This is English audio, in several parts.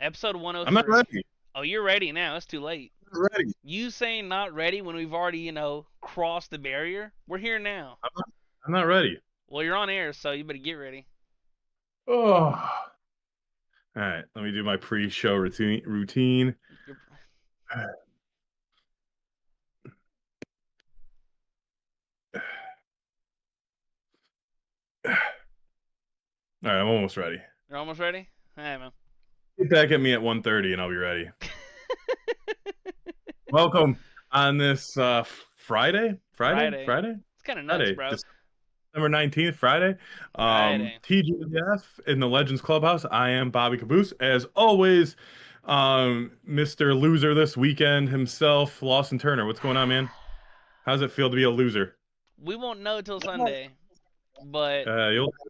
Episode I'm not 103. ready. Oh, you're ready now. It's too late. I'm not ready. You saying not ready when we've already, crossed the barrier? We're here now. I'm not ready. Well, you're on air, so you better get ready. Oh. All right, let me do my pre-show routine. You're, All right, I'm almost ready. you're almost ready? All right, man. Get back at me at 1:30 and I'll be ready. Welcome on this Friday, Friday, Friday. Friday, It's kind of nuts, Friday, bro. December 19th, Friday. Friday. TGF in the Legends Clubhouse. I am Bobby Caboose. As always, Mr. Loser this weekend himself, Lawson Turner. What's going on, man? How's it feel to be a loser? We won't know till Sunday, but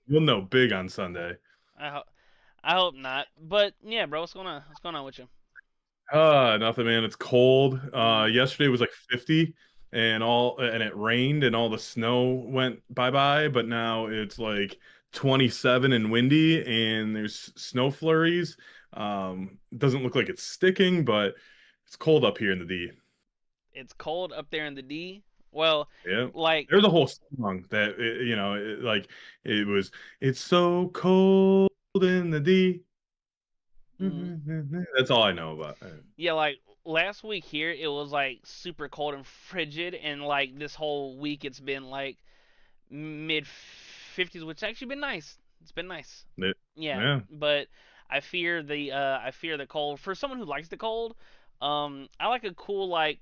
You'll know big on Sunday. I, ho- I hope not. But yeah, bro, what's going on? What's going on with you? Nothing, man. It's cold. Mm, Yesterday was like 50 and it rained and all the snow went bye-bye, but now it's like 27 and windy and there's snow flurries. It doesn't look like it's sticking, but it's cold up here in the D. it's cold up there in the D. Well, Yeah. like, There's a whole song that like it's so cold in the D. mm, That's all I know about it. yeah, like last week here, it was like super cold and frigid, and like this whole week, it's been like mid 50s, which actually been nice. It's been nice. It- Yeah, yeah. but I fear the cold. For someone who likes the cold, I like a cool like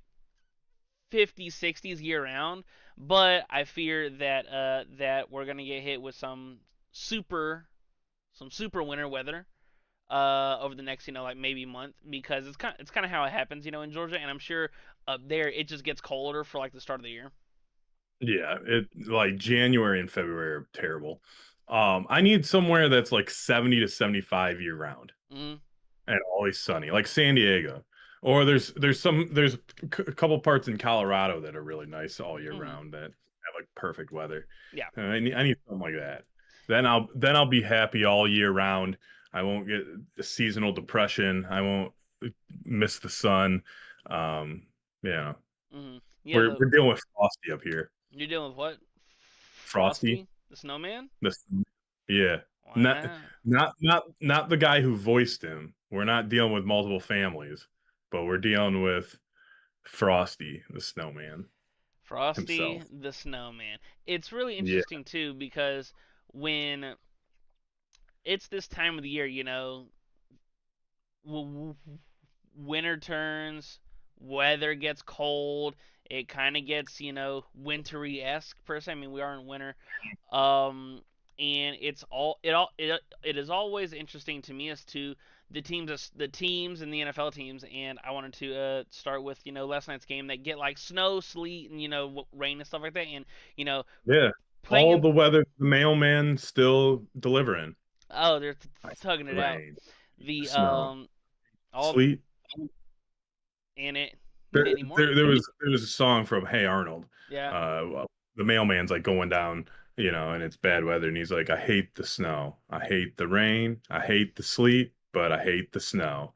50s, 60s year round, but I fear that we're gonna get hit with some super winter weather over the next like maybe month, because it's kind of how it happens in Georgia, and I'm sure up there it just gets colder for like the start of the year. Yeah, it like January and February are terrible. I need somewhere that's like 70 to 75 year round Mm, and always sunny, like San Diego. Or there's a couple parts in Colorado that are really nice all year mm, round that have like perfect weather. yeah. I need something like that. Then I'll be happy all year round. I won't get seasonal depression. I won't miss the sun. Um, yeah, Yeah, we're dealing with frosty up here. you're dealing with what? Frosty. Frosty the Snowman? This, yeah, not Wow. not the guy who voiced him. We're not dealing with multiple families, but we're dealing with Frosty, the snowman Frosty himself. the Snowman. It's really Yeah, interesting too, because when it's this time of the year, w- winter turns, weather gets cold, it kind of gets, wintry esque per se. I mean, we are in winter. Um, and it is always interesting to me as to the teams and the NFL teams. And I wanted to start with last night's game that get like snow, sleet, and rain and stuff like that. And you know yeah. playing All in the weather, the mailman still delivering. oh they're I tugging it out. rain, The snow, all sleet. in it There, anymore. there was a song from Hey Arnold. Yeah. Well, the mailman's like going down, and it's bad weather, and he's like, "I hate the snow, I hate the rain, I hate the sleet, but I hate the snow."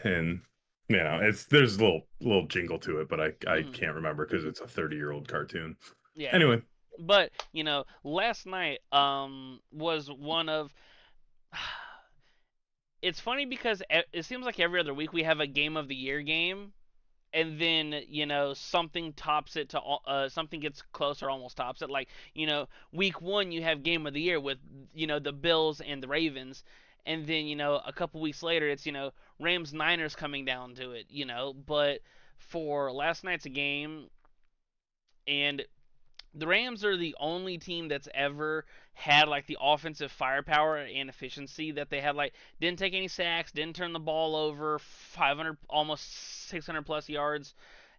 And it's there's a little jingle to it, but I Hmm. can't remember because it's a 30-year-old cartoon. Yeah. Anyway, But last night was one of it's funny because it seems like every other week we have a game of the year game, and then something tops it to something gets close or almost tops it. Like week one you have game of the year with the Bills and the Ravens, and then a couple weeks later it's Rams Niners coming down to it. But for last night's game, and the Rams are the only team that's ever had like the offensive firepower and efficiency that they had. Like, didn't take any sacks, didn't turn the ball over, 500, almost 600 plus yards,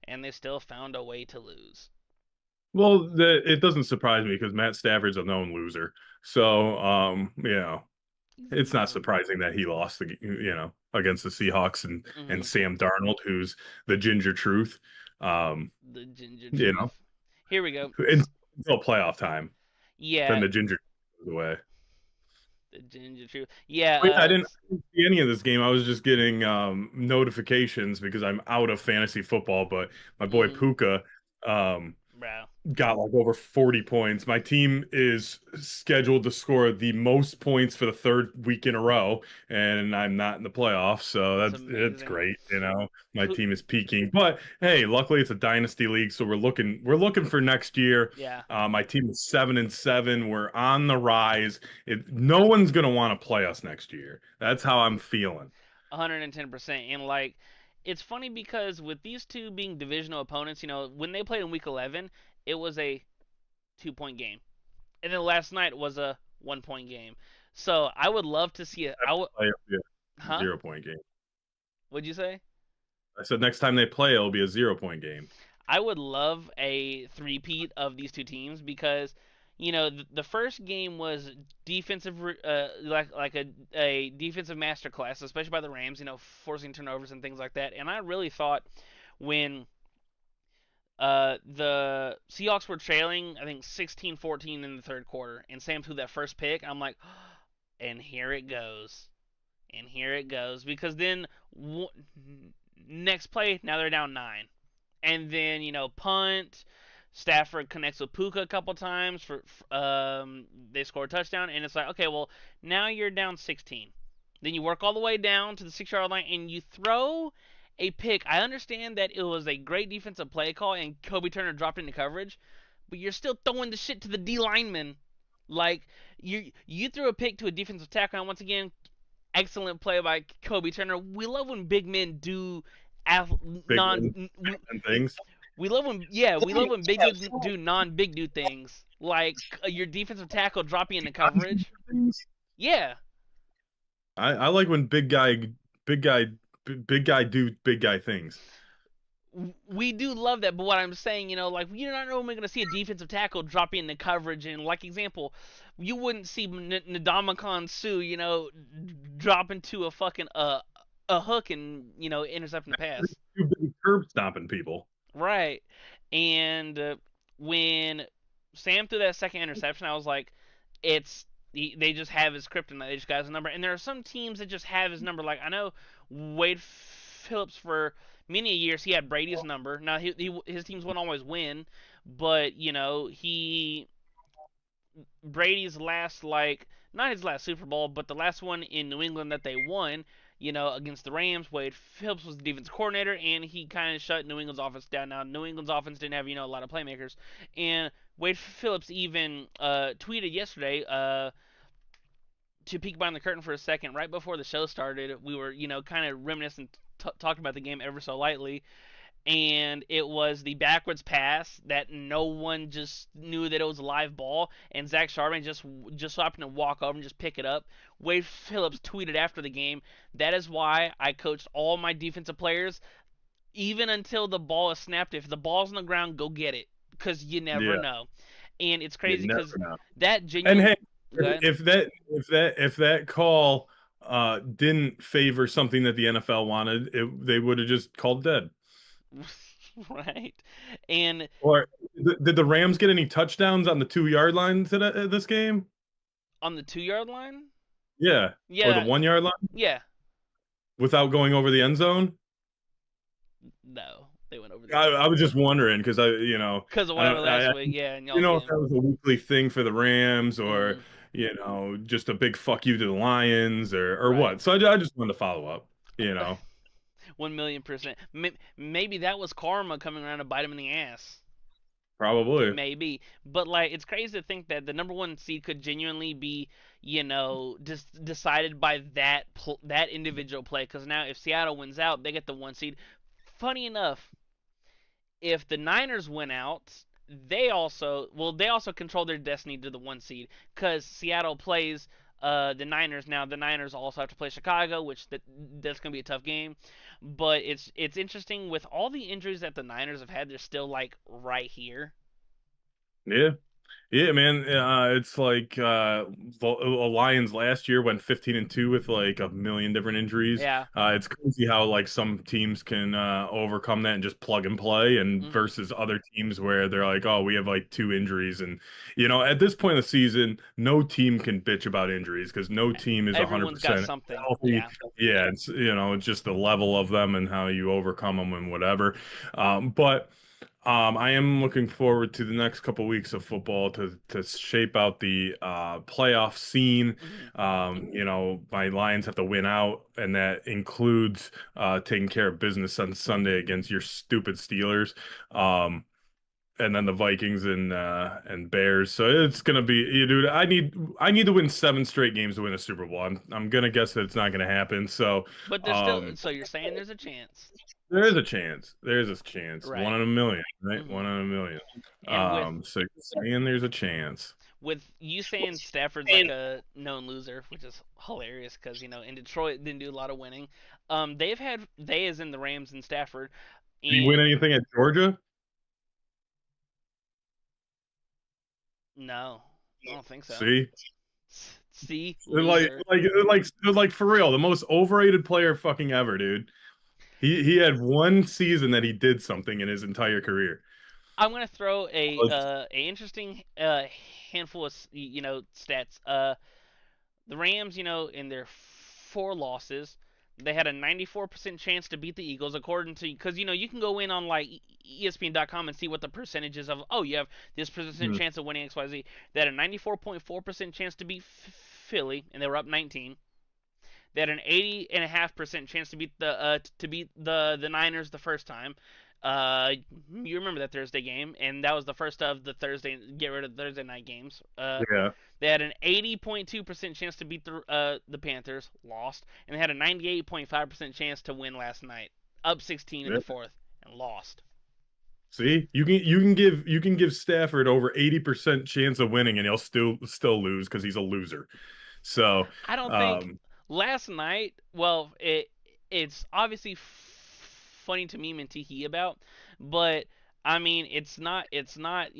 and they still found a way to lose. well, it doesn't surprise me because Matt Stafford's a known loser, so it's not surprising that he lost against the Seahawks and Mm-hmm. Sam Darnold, who's the ginger truth. Um, The ginger you know, truth. Here we go. until playoff time, then Yeah, the ginger goes away. The Ginger Truth. Wait, Yeah, I didn't see any of this game. I was just getting notifications because I'm out of fantasy football. But my boy mm, Puka um, bro. got like over 40 points. My team is scheduled to score the most points for the third week in a row, and I'm not in the playoffs, so That's it's amazing. great. You know, my Who? team is peaking. But hey, luckily it's a dynasty league, so we're looking for next year. Yeah, My team is 7-7. We're on the rise. No one's gonna want to play us next year. That's how I'm feeling. 110%. And like, it's funny because with these two being divisional opponents, when they played in week 11, it was a 2 point game, and then last night was a 1 point game. So I would love to see it. It'll be a Huh? 0 point game. What'd you say? I said next time they play, it'll be a 0 point game. I would love a three-peat of these two teams because, the first game was defensive, like a defensive masterclass, especially by the Rams, forcing turnovers and things like that. And I really thought when the Seahawks were trailing, I think 16-14 in the third quarter, and Sam threw that first pick, I'm like, and here it goes. And here it goes. Because then, next play, now they're down 9. And then, punt. Stafford connects with Puka a couple times they score a touchdown, and it's like, okay, well, now you're down 16. Then you work all the way down to the 6 yard line, and you throw a pick. I understand that it was a great defensive play call, and Kobe Turner dropped into coverage, but you're still throwing the shit to the D lineman. Like you threw a pick to a defensive tackle, and once again, excellent play by Kobe Turner. We love when big men do Big wins non and things. we love when big dudes do non-big dude things, like your defensive tackle dropping into coverage. Yeah, I like when big guy, big guy do big guy things. we do love that. But what I'm saying, like you're not normally going to see a defensive tackle dropping into coverage. And like example, you wouldn't see Ndamukong Suh, drop into a fucking a hook and intercepting the pass. Too big curb stomping people. Right. And when Sam threw that second interception, I was like, they just have his kryptonite. They just got his number. And there are some teams that just have his number. Like I know Wade Phillips for many years he had Brady's number. Now his teams wouldn't always win, but he Brady's last, like, not his last Super Bowl, but the last one in New England that they won, against the Rams. Wade Phillips was the defense coordinator, and he kind of shut New England's offense down. Now, New England's offense didn't have, a lot of playmakers, and Wade Phillips even tweeted yesterday to peek behind the curtain for a second. Right before the show started, we were, kind of reminiscing, talking about the game ever so lightly, and it was the backwards pass that no one just knew that it was a live ball, and Zach Charbonnet just happened to walk over and just pick it up. Wade Phillips tweeted after the game, "That is why I coached all my defensive players, even until the ball is snapped. If the ball's on the ground, go get it, because you never Yeah, know." And it's you crazy never because know. that And genuine. hey, Go ahead. if that call didn't favor something that the NFL wanted, they would have just called dead. Right, and Or did the Rams get any touchdowns on the 2 yard line today this game? on the 2 yard line. Yeah, or the Yeah, 1 yard line yeah. without going over the end zone. No, they went over the I, end I zone was just wondering because because of I what happened don't, last week. Yeah, in y'all's if game. that was a weekly thing for the Rams or Mm, just a big fuck you to the Lions or right. what. So I just wanted to follow up. You know, 1,000,000%. Maybe that was karma coming around to bite him in the ass. probably. Maybe, but like it's crazy to think that the number one seed could genuinely be, just decided by that individual play. Because now if Seattle wins out, they get the one seed. Funny enough, if the Niners win out, they also control their destiny to the one seed because Seattle plays the Niners. Now the Niners also have to play Chicago, which that's gonna be a tough game. But it's interesting with all the injuries that the Niners have had. They're still like right here. Yeah. Yeah, man. It's like the Lions last year went 15-2 with like a million different injuries. Yeah. It's crazy how like some teams can overcome that and just plug and play, and Hmm. versus other teams where they're like, oh, we have like two injuries, and at this point of the season, no team can bitch about injuries because no team is Everyone's got 100% something. healthy. Yeah. Yeah, it's just the level of them and how you overcome them and whatever. But. I am looking forward to the next couple weeks of football to shape out the playoff scene. Hmm. My Lions have to win out, and that includes taking care of business on Sunday against your stupid Steelers. And then the Vikings and Bears. So it's gonna be, dude. I need to win 7 straight games to win a Super Bowl. I'm gonna guess that it's not gonna happen. So But there's still. um, So you're saying there's a chance, there is a chance. There is a chance. One right? in a million, right? Hmm. One in a million. And with So you're saying there's a chance. you saying Stafford's like a known loser, which is hilarious because in Detroit didn't do a lot of winning. They as in the Rams and Stafford, Did he win and anything at Georgia? no, I don't think so. See, See, like, loser. like for real, the most overrated player fucking ever, dude. He had one season that he did something in his entire career. I'm gonna throw Let's- a interesting handful of stats. The Rams, in their 4 losses, they had a 94% chance to beat the Eagles, according to because you can go in on like ESPN.com and see what the percentages of you have this percent hmm, chance of winning XYZ. They had a 94.4% chance to beat Philly, and they were up 19. They had an 80.5% chance to beat the Niners the first time. You remember that Thursday game, and that was the first of the Thursday get rid of Thursday night games. yeah, They had an 80.2% chance to beat the Panthers, lost, and they had a 98.5% chance to win last night, up 16 in yeah. the fourth, and lost. See, you can give Stafford over 80% chance of winning, and he'll still lose because he's a loser. So, I don't think um, last night. Well, it's obviously funny to meme and tee about, but I mean it's not. It's not.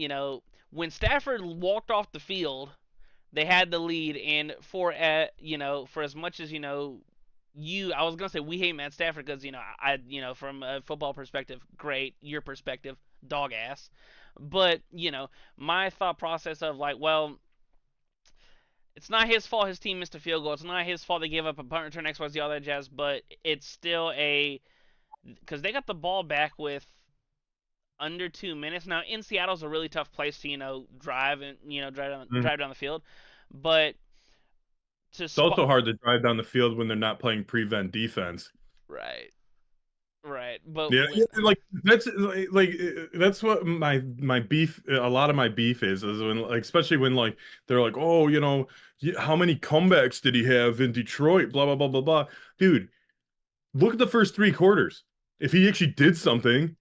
When Stafford walked off the field, they had the lead, and for as much as I was gonna say we hate Matt Stafford because from a football perspective, great. Your perspective, dog ass. But my thought process of like, well, it's not his fault his team missed a field goal. It's not his fault they gave up a punt return, X, Y, Z, all that jazz. But it's still because they got the ball back with under 2 minutes. Now in Seattle's a really tough place to drive and mhm. drive down the field, but to It's also spot hard to drive down the field when they're not playing prevent defense. right, right. But Yeah, yeah, like that's what my beef. A lot of my beef is when like especially when like they're like, oh, how many comebacks did he have in Detroit? Blah blah blah blah blah. Dude, look at the first 3 quarters. If he actually did something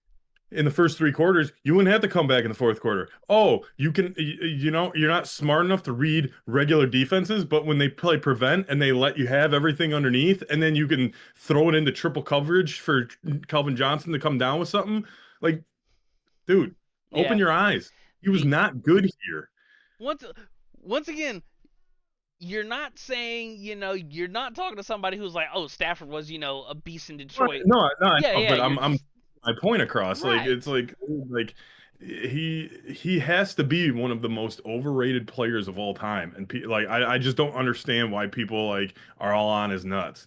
in the first 3 quarters, you wouldn't have to come back in the fourth quarter. Oh, you're not smart enough to read regular defenses, but when they play prevent and they let you have everything underneath, and then you can throw it into triple coverage for Calvin Johnson to come down with something, like, dude, open yeah, your eyes. He was the not good here. once once again, you're not saying you're not talking to somebody who's like, oh, Stafford was a beast in Detroit. No, no, I Yeah, know, yeah, but you're I'm just my point across. Like right. it's like he has to be one of the most overrated players of all time, and like I just don't understand why people like are all on his nuts.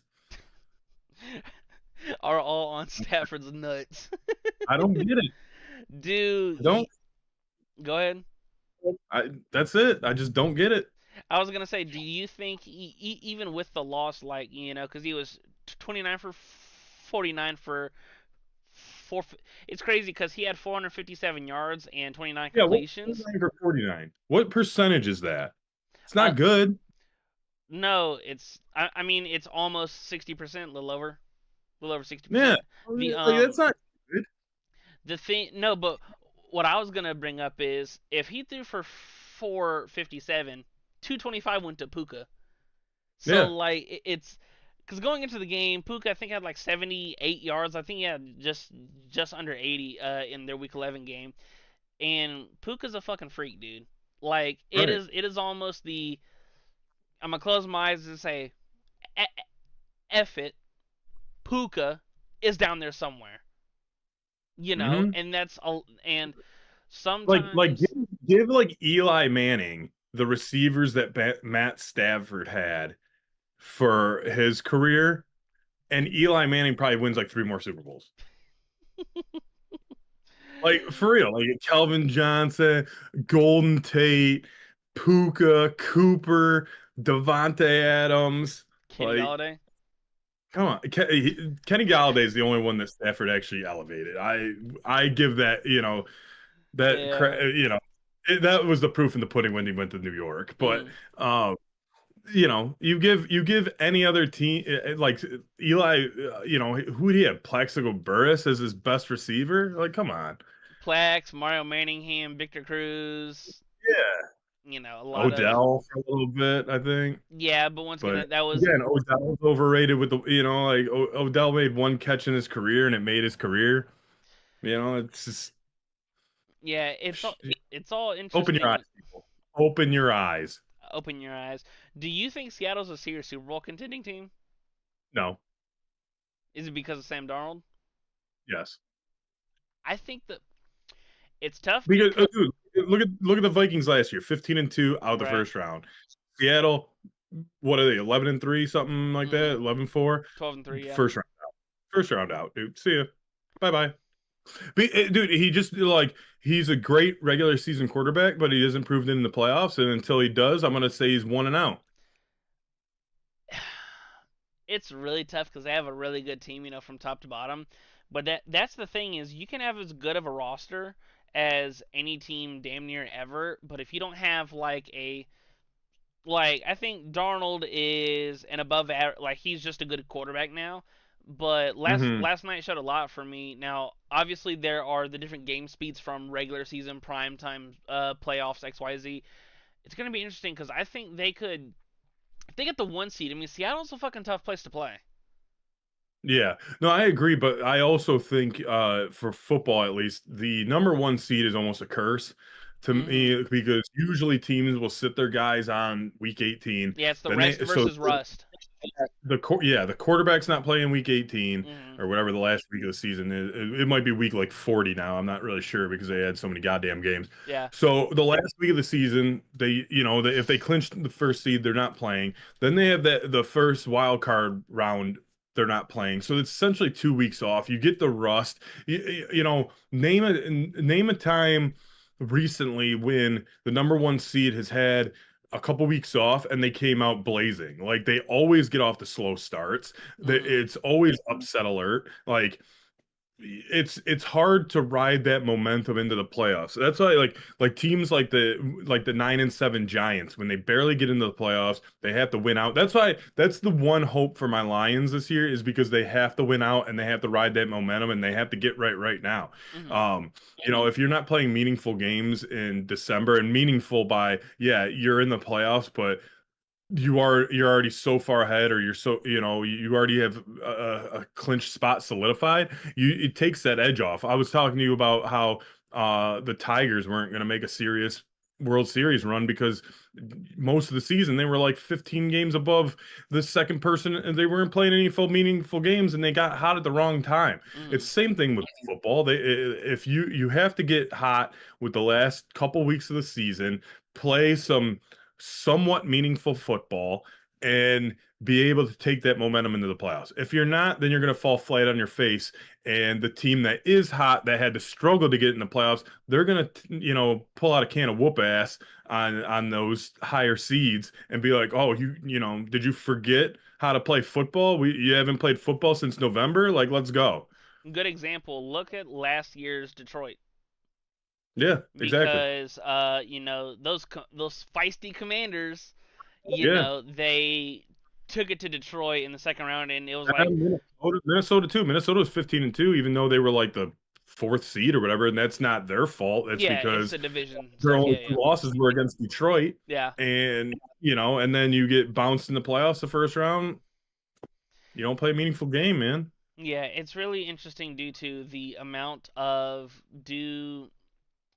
Are all on Stafford's nuts. I don't get it. Dude, I don't. go ahead. That's it. I just don't get it. I was gonna say, do you think even with the loss, like because he was 29 for 49 for four, it's crazy because he had 457 yards and 29 Yeah, what completions. 49 for 49? What percentage is that? It's Uh, not good. no, I mean it's almost 60%, a little over Yeah, 60%. The like that's not good. the thing, no, but what I was gonna bring up is if he threw for 457, 225 went to Puka. So Yeah, like it's because going into the game, Puka I think had like 78 yards. I think he had just under 80 in their Week 11 game. And Puka's a fucking freak, dude. Like Right. it is almost the I'm gonna close my eyes and say, "F it, Puka is down there somewhere," Hmm. and that's all. And Like sometimes, give like Eli Manning the receivers that Matt Stafford had for his career, and Eli Manning probably wins like three more Super Bowls. Like for real, like Calvin Johnson, Golden Tate, Puka, Cooper, Devontae Adams. Kenny Like, Galladay, come on, Kenny Galladay is the only one that Stafford actually elevated. I give that yeah, that was the proof in the pudding when he went to New York. But mm, um, you give any other team like Eli, who do you have? Plaxico Burress as his best receiver? Like, come on. Plax, Mario Manningham, Victor Cruz, Yeah. a lot of Odell for a little bit, I think. yeah. But once But again, that was again, Odell's overrated with like Odell made one catch in his career and it made his career. It's just yeah. It's all open your eyes, interesting. people. Open your eyes. Open your eyes. Do you think Seattle's a serious Super Bowl contending team? No. Is it because of Sam Darnold? Yes. I think that it's tough Because because dude, look at the Vikings last year, 15-2 out of the right, first round. Seattle, what are they, 11-3, something like that, mm-hmm. 11-4, 12-3, yeah. first round out. First round out, dude. See ya. Bye-bye. Dude, he just like he's a great regular season quarterback, but he hasn't proved it in the playoffs. And until he does, I'm gonna say he's 1-0. It's really tough because they have a really good team, from top to bottom. But that's the thing is you can have as good of a roster as any team damn near ever, but if you don't have I think Darnold is an above average, like he's just a good quarterback now. But Hmm. last night showed a lot for me. Now, obviously there are the different game speeds from regular season, prime time, playoffs, XYZ. It's gonna be interesting because I think they could if they get the 1 seed. I mean, Seattle's a fucking tough place to play. Yeah, no, I agree, but I also think for football at least, the number one seed is almost a curse to Mm-hmm. me because usually teams will sit their guys on week 18. Yeah, it's the Then rest they so versus rust. the quarterback's not playing week 18 Mm-hmm. or whatever the last week of the season is. It might be week like 40 now. I'm not really sure because they had so many goddamn games. Yeah. So the last week of the season, if they clinch the first seed, they're not playing. Then they have the first wild card round. They're not playing, so it's essentially 2 weeks off. You get the rust. Name a time recently when the number one seed has had a couple weeks off and they came out blazing. Like they always get off the slow starts. Mm-hmm. It's always upset alert. Like it's hard to ride that momentum into the playoffs. That's why like teams like the 9-7 Giants when they barely get into the playoffs, they have to win out. That's the one hope for my Lions this year is because they have to win out and they have to ride that momentum and they have to get right now. Mm-hmm. Um, if you're not playing meaningful games in December and meaningful by yeah, you're in the playoffs, but you're already so far ahead or you're so you already have a clinch spot solidified. It takes that edge off. I was talking to you about how the Tigers weren't going to make a serious World Series run because most of the season they were like 15 games above the second person and they weren't playing any full meaningful games and they got hot at the wrong time. It's Mm-hmm. the same thing with football. If you have to get hot with the last couple weeks of the season, play some somewhat meaningful football and be able to take that momentum into the playoffs. If you're not, then you're going to fall flat on your face. And the team that is hot, that had to struggle to get in the playoffs, they're going to, pull out a can of whoop ass on those higher seeds and be like, oh, did you forget how to play football? You haven't played football since November. Like, let's go. Good example. Look at last year's Detroit Yeah, exactly. because those feisty Commanders, Yeah. they took it to Detroit in the second round and it was like, Minnesota too. Minnesota was 15-2, even though they were like the fourth seed or whatever, and that's not their fault. That's yeah, it's because the division their stuff. only Yeah, two yeah. losses were against Detroit, Yeah. and and then you get bounced in the playoffs the first round. You don't play a meaningful game, man. Yeah, it's really interesting due to the amount of do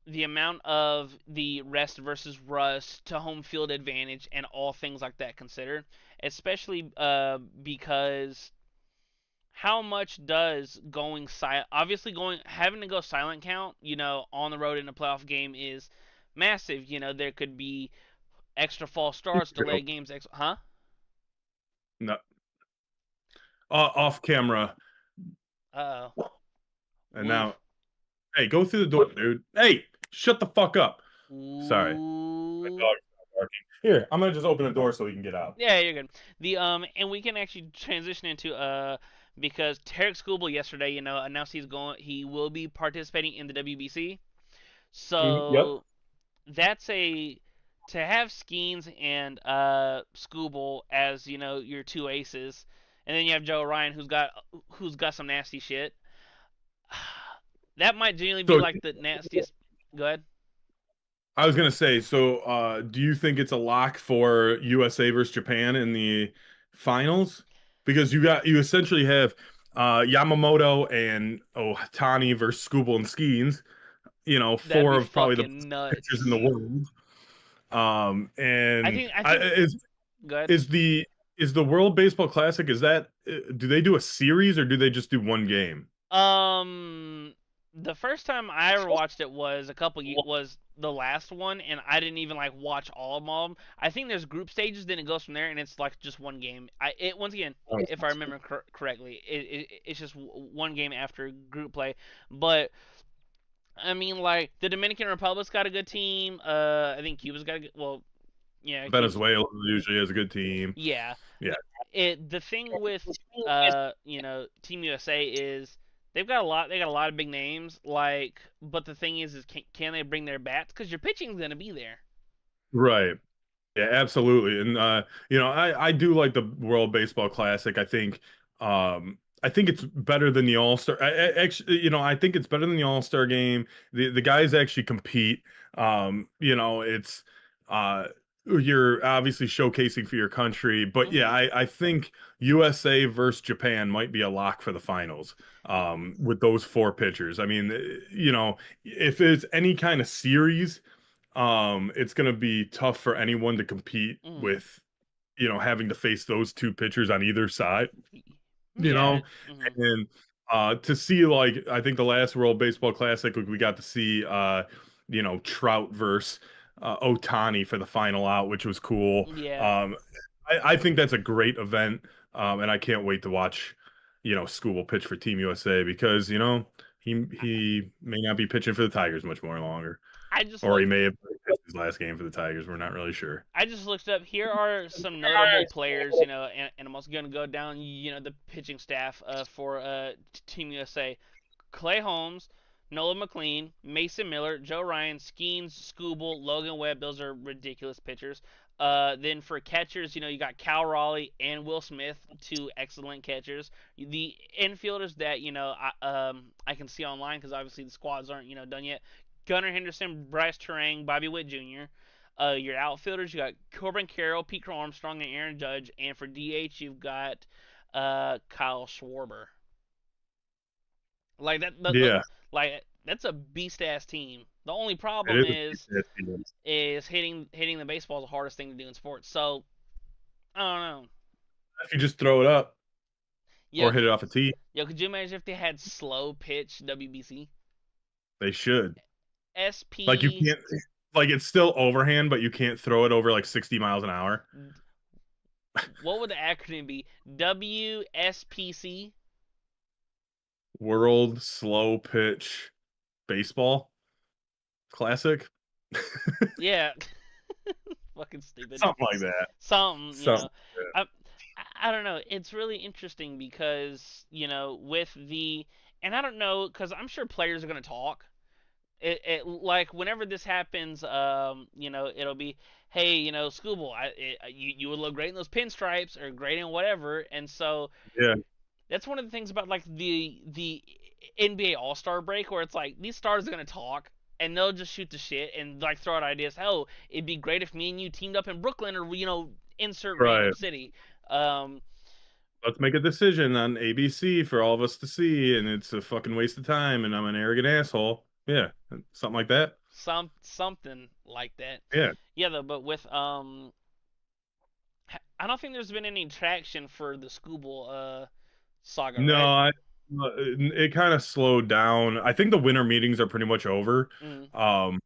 the amount of the rest versus rust to home field advantage and all things like that considered, especially because how much does going silent, obviously going having to go silent count, on the road in a playoff game is massive. There could be extra false starts, delayed games, huh? No, off camera. Uh And oh. now, hey, go through the door, dude. Hey, shut the fuck up. Sorry. My Ooh. dog's barking. Here, I'm gonna just open the door so he can get out. Yeah, you're good. And we can actually transition into because Tarik Skubal yesterday, announced he will be participating in the WBC. Yep. So that's to have Skeens and Skubal as your two aces, and then you have Joe Ryan who's got some nasty shit. That might genuinely be So like the nastiest. Go ahead. I was gonna say, so do you think it's a lock for USA versus Japan in the finals? Because you essentially have Yamamoto and Otani versus Skubal and Skeens, That'd four be of probably the best fucking pitchers in the nuts. world. I And think. I I, think. Go ahead. is the World Baseball Classic, is that do they do a series or do they just do one game? The first time I ever watched it was was the last one, and I didn't even like watch all of them. I think there's group stages, then it goes from there, and it's like just one game. Once again, if I remember correctly, it's just one game after group play. But I mean, like the Dominican Republic's got a good team. I think Cuba's got a good. Well, yeah, Cuba's. Venezuela usually has a good team. Yeah, Yeah. the thing with Team USA is they got a lot of big names, like, but the thing is can they bring their bats, because your pitching's going to be there. Right. Yeah, absolutely. And I do like the World Baseball Classic. I think it's better than the All-Star. Actually, I think it's better than the All-Star game. The guys actually compete. It's uh you're obviously showcasing for your country, but yeah, Hmm. I think USA versus Japan might be a lock for the finals. With those four pitchers. I mean, if it's any kind of series, it's going to be tough for anyone to compete Hmm. with, having to face those two pitchers on either side, you Yeah. know, Hmm. and to see, like, I think the last World Baseball Classic, we got to see, Trout versus Otani for the final out, which was cool. Yeah. I think that's a great event, and I can't wait to watch, Skubal pitch for Team USA because, he may not be pitching for the Tigers much more longer. I just Or he looked may have pitched his last game for the Tigers. We're not really sure. I just looked up. Here are some notable players, and I'm also going to go down, the pitching staff for Team USA. Clay Holmes, Nolan McLean, Mason Miller, Joe Ryan, Skeens, Skubal, Logan Webb. Those are ridiculous pitchers. Then for catchers, you got Cal Raleigh and Will Smith, two excellent catchers. The infielders that I can see online, because obviously the squads aren't done yet. Gunnar Henderson, Bryce Terang, Bobby Witt Jr. Your outfielders, you got Corbin Carroll, Pete Crow Armstrong, and Aaron Judge. And for DH, you've got Kyle Schwarber. Like Yeah, like that's a beast ass team. The only it problem is. is hitting the baseball is the hardest thing to do in sports. So I don't know. If you just throw it up Yo, or hit it off a tee, could you imagine if they had slow pitch WBC? they should. Like you SP. can't, like it's still overhand, but you can't throw it over like 60 miles an hour. What would the acronym be? WSPC. World Slow Pitch Baseball Classic, Yeah, fucking stupid. something like that. Something, Something. I, I don't know. It's really interesting because with the, and I don't know, because I'm sure players are gonna talk. Like whenever this happens, it'll be, hey, Skubal, you would look great in those pinstripes or great in whatever, and so Yeah, that's one of the things about like the NBA All Star break, where it's like these stars are gonna talk and they'll just shoot the shit and like throw out ideas. Oh, it'd be great if me and you teamed up in Brooklyn, or insert random right. city. Um, Let's make a decision on ABC for all of us to see, and it's a fucking waste of time, and I'm an arrogant asshole. Yeah, something like that. something like that. Yeah. Yeah, though, but with I don't think there's been any traction for the Skubal saga, No, right? it kind of slowed down. I think the winter meetings are pretty much over. Mm, Um,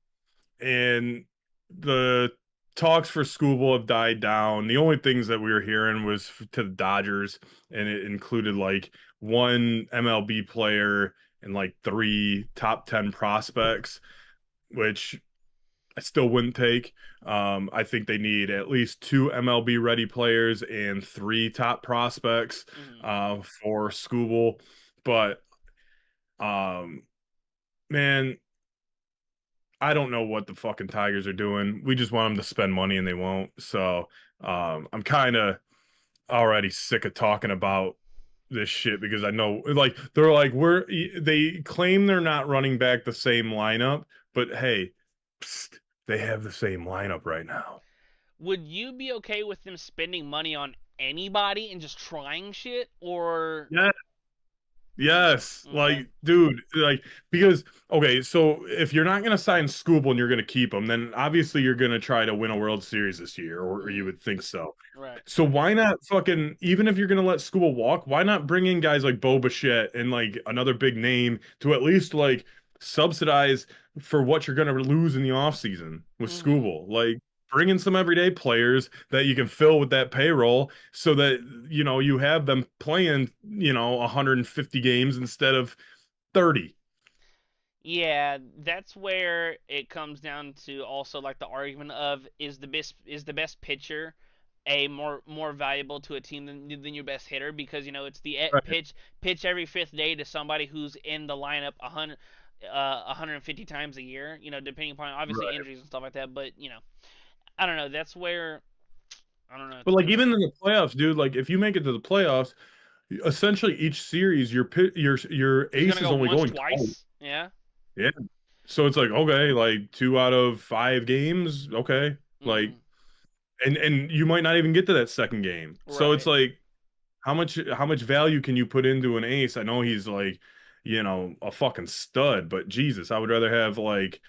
and the talks for Skubal have died down. The only things that we were hearing was to the Dodgers, and it included like one MLB player and like three top 10 prospects, which I still wouldn't take. I think they need at least two MLB ready players and three top prospects mm. for Skubal. But um, man, I don't know what the fucking Tigers are doing. We just want them to spend money and they won't. So I'm kind of already sick of talking about this shit because I know like they're like they claim they're not running back the same lineup, but hey, psst, they have the same lineup right now. Would you be okay with them spending money on anybody and just trying shit, or? Yeah, yes, Okay. like, dude, like, because, okay, so if you're not gonna sign Scooble and you're gonna keep him, then obviously you're gonna try to win a World Series this year, or you Mm, would think so. right. So why not fucking, even if you're gonna let Scooble walk, why not bring in guys like Bo Bichette and like another big name to at least like subsidize for what you're gonna lose in the offseason with Mm-hmm. Scooble? Like, bring in some everyday players that you can fill with that payroll so that you have them playing 150 games instead of 30. Yeah, that's where it comes down to also like the argument of is the best pitcher a more valuable to a team than your best hitter, because it's the Right. pitch every fifth day to somebody who's in the lineup 150 times a year, depending upon obviously Right. injuries and stuff like that. But I don't know. That's where I don't know. But It's like gonna even in the playoffs, dude, like if you make it to the playoffs, essentially each series your He's gonna ace go is only once, going twice. twice. Yeah. Yeah. So it's like, okay, like 2 out of 5 games, okay. Like Mm, and you might not even get to that second game. So it's right. like how much value can you put into an ace? I know he's like, a fucking stud, but Jesus, I would rather have like,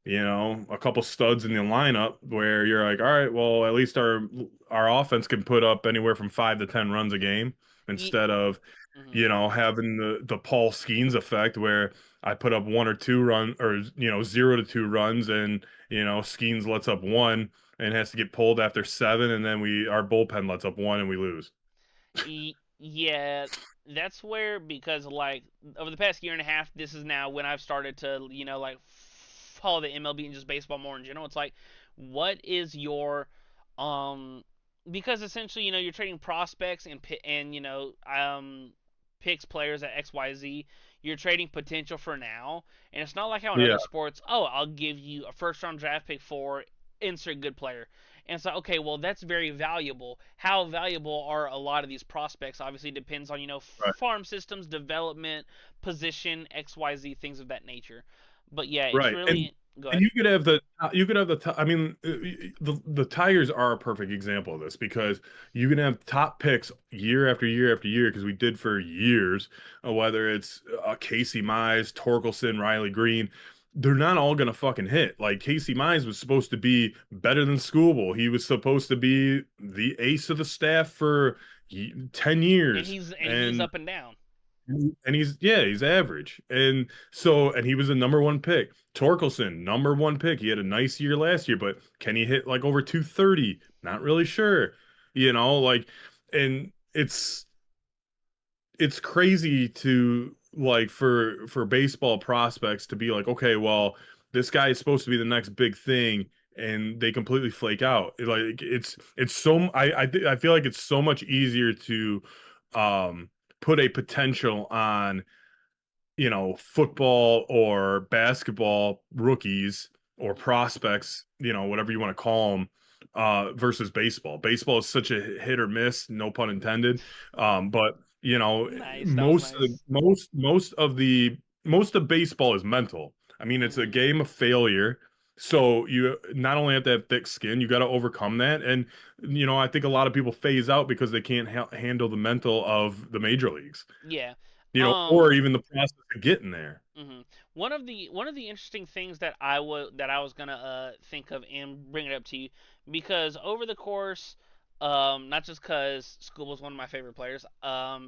a couple studs in the lineup where you're like, all right, well, at least our offense can put up anywhere from 5 to 10 runs a game Ye- instead of, mhm. having the Paul Skeens effect where I put up 1 or 2 run or 0 to 2 runs and Skeens lets up one and has to get pulled after 7 and then our bullpen lets up one and we lose. Yeah, that's where, because like over the past year and a half, this is now when I've started to like follow the MLB and just baseball more in general. It's like, what is your um because essentially you're trading prospects and picks players at XYZ. You're trading potential for now, and it's not like how in Yeah, other sports. Oh, I'll give you a first round draft pick for insert good player. And it's like, okay, well, that's very valuable. How valuable are a lot of these prospects? Obviously, depends on right. farm systems, development, position, XYZ, things of that nature. But yeah, it's Right. And really go and ahead. I mean, the Tigers are a perfect example of this because you can have top picks year after year after year because we did for years, whether it's Casey Mize, Torkelson, Riley Green, they're not all gonna fucking hit. Like Casey Mize was supposed to be better than Skubal. He was supposed to be the ace of the staff for 10 And years. he's up and down. And he's average. And so, and he was a number one pick. Torkelson, number one pick. He had a nice year last year, but can he hit like over 230? Not really sure. Like, and it's crazy to like for baseball prospects to be like, okay, well, this guy is supposed to be the next big thing, and they completely flake out. It's so I feel like it's so much easier to um put a potential on football or basketball rookies or prospects, whatever you want to call them, versus baseball. Baseball is such a hit or miss, no pun intended. But Nice, that was nice. most of baseball is mental. I mean, it's a Mm, game of failure. So you not only have to have thick skin, you got to overcome that. And I think a lot of people phase out because they can't handle the mental of the major leagues yeah. or even the process of getting there. hmm one of the interesting things that I was gonna think of and bring it up to you, because over the course, not just because Scuba's one of my favorite players,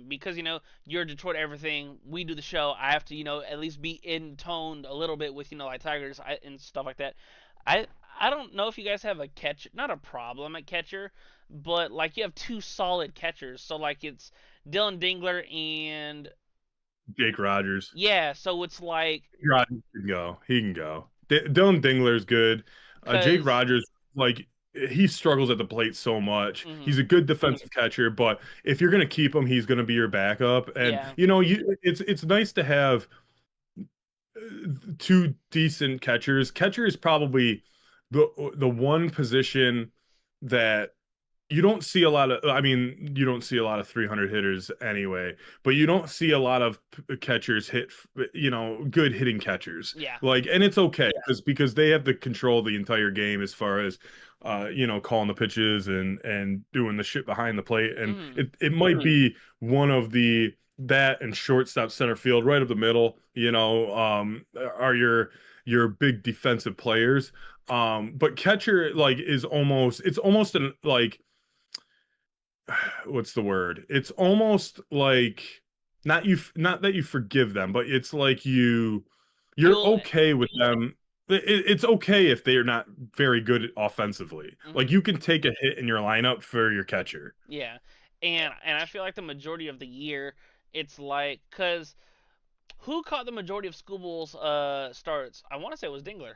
because you're Detroit everything, we do the show, I have to at least be intoned a little bit with like Tigers and stuff like that. I I don't know if you guys have a catch, not a problem at catcher, but like you have two solid catchers, so like it's Dylan Dingler and Jake Rogers. yeah, so it's like Rogers can go. He can go. Dylan Dingler's good. Jake because Rogers, like he struggles at the plate so much. He's a mm-hmm, good defensive catcher, but if you're gonna keep him, he's gonna be your backup. And yeah, it's nice to have two decent catchers. Catcher is probably the one position that you don't see a lot of. I mean, you don't see a lot of 300 hitters anyway, but you don't see a lot of catchers hit, good hitting catchers. yeah, Like, and it's okay because they have to control the entire game as far as calling the pitches and doing the shit behind the plate. And mm-hmm, it might be one of the that and shortstop, center field, right up the middle, are your big defensive players. But catcher like is almost it's almost an like what's the word? It's almost like not that you forgive them, but it's like you're you'll okay with them. It's okay if they are not very good offensively. Like mm-hmm, you can take a hit in your lineup for your catcher. yeah, and I feel like the majority of the year it's like because who caught the majority of Scubal's starts? I want to say it was Dingler.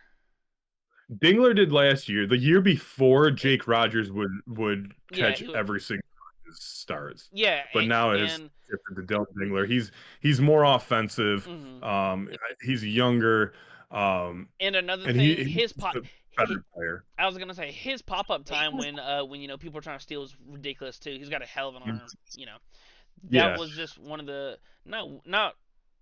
Dingler did last year. The year before, Jake Rogers would Yeah, catch every single one of his starts, yeah, but now it's and different to Dylan Dingler. He's more offensive. mm-hmm. He's younger, And another and thing, he's a better player. I was gonna say his pop up time when people are trying to steal is ridiculous too. He's got a hell of an arm. That Yeah. was just one of the not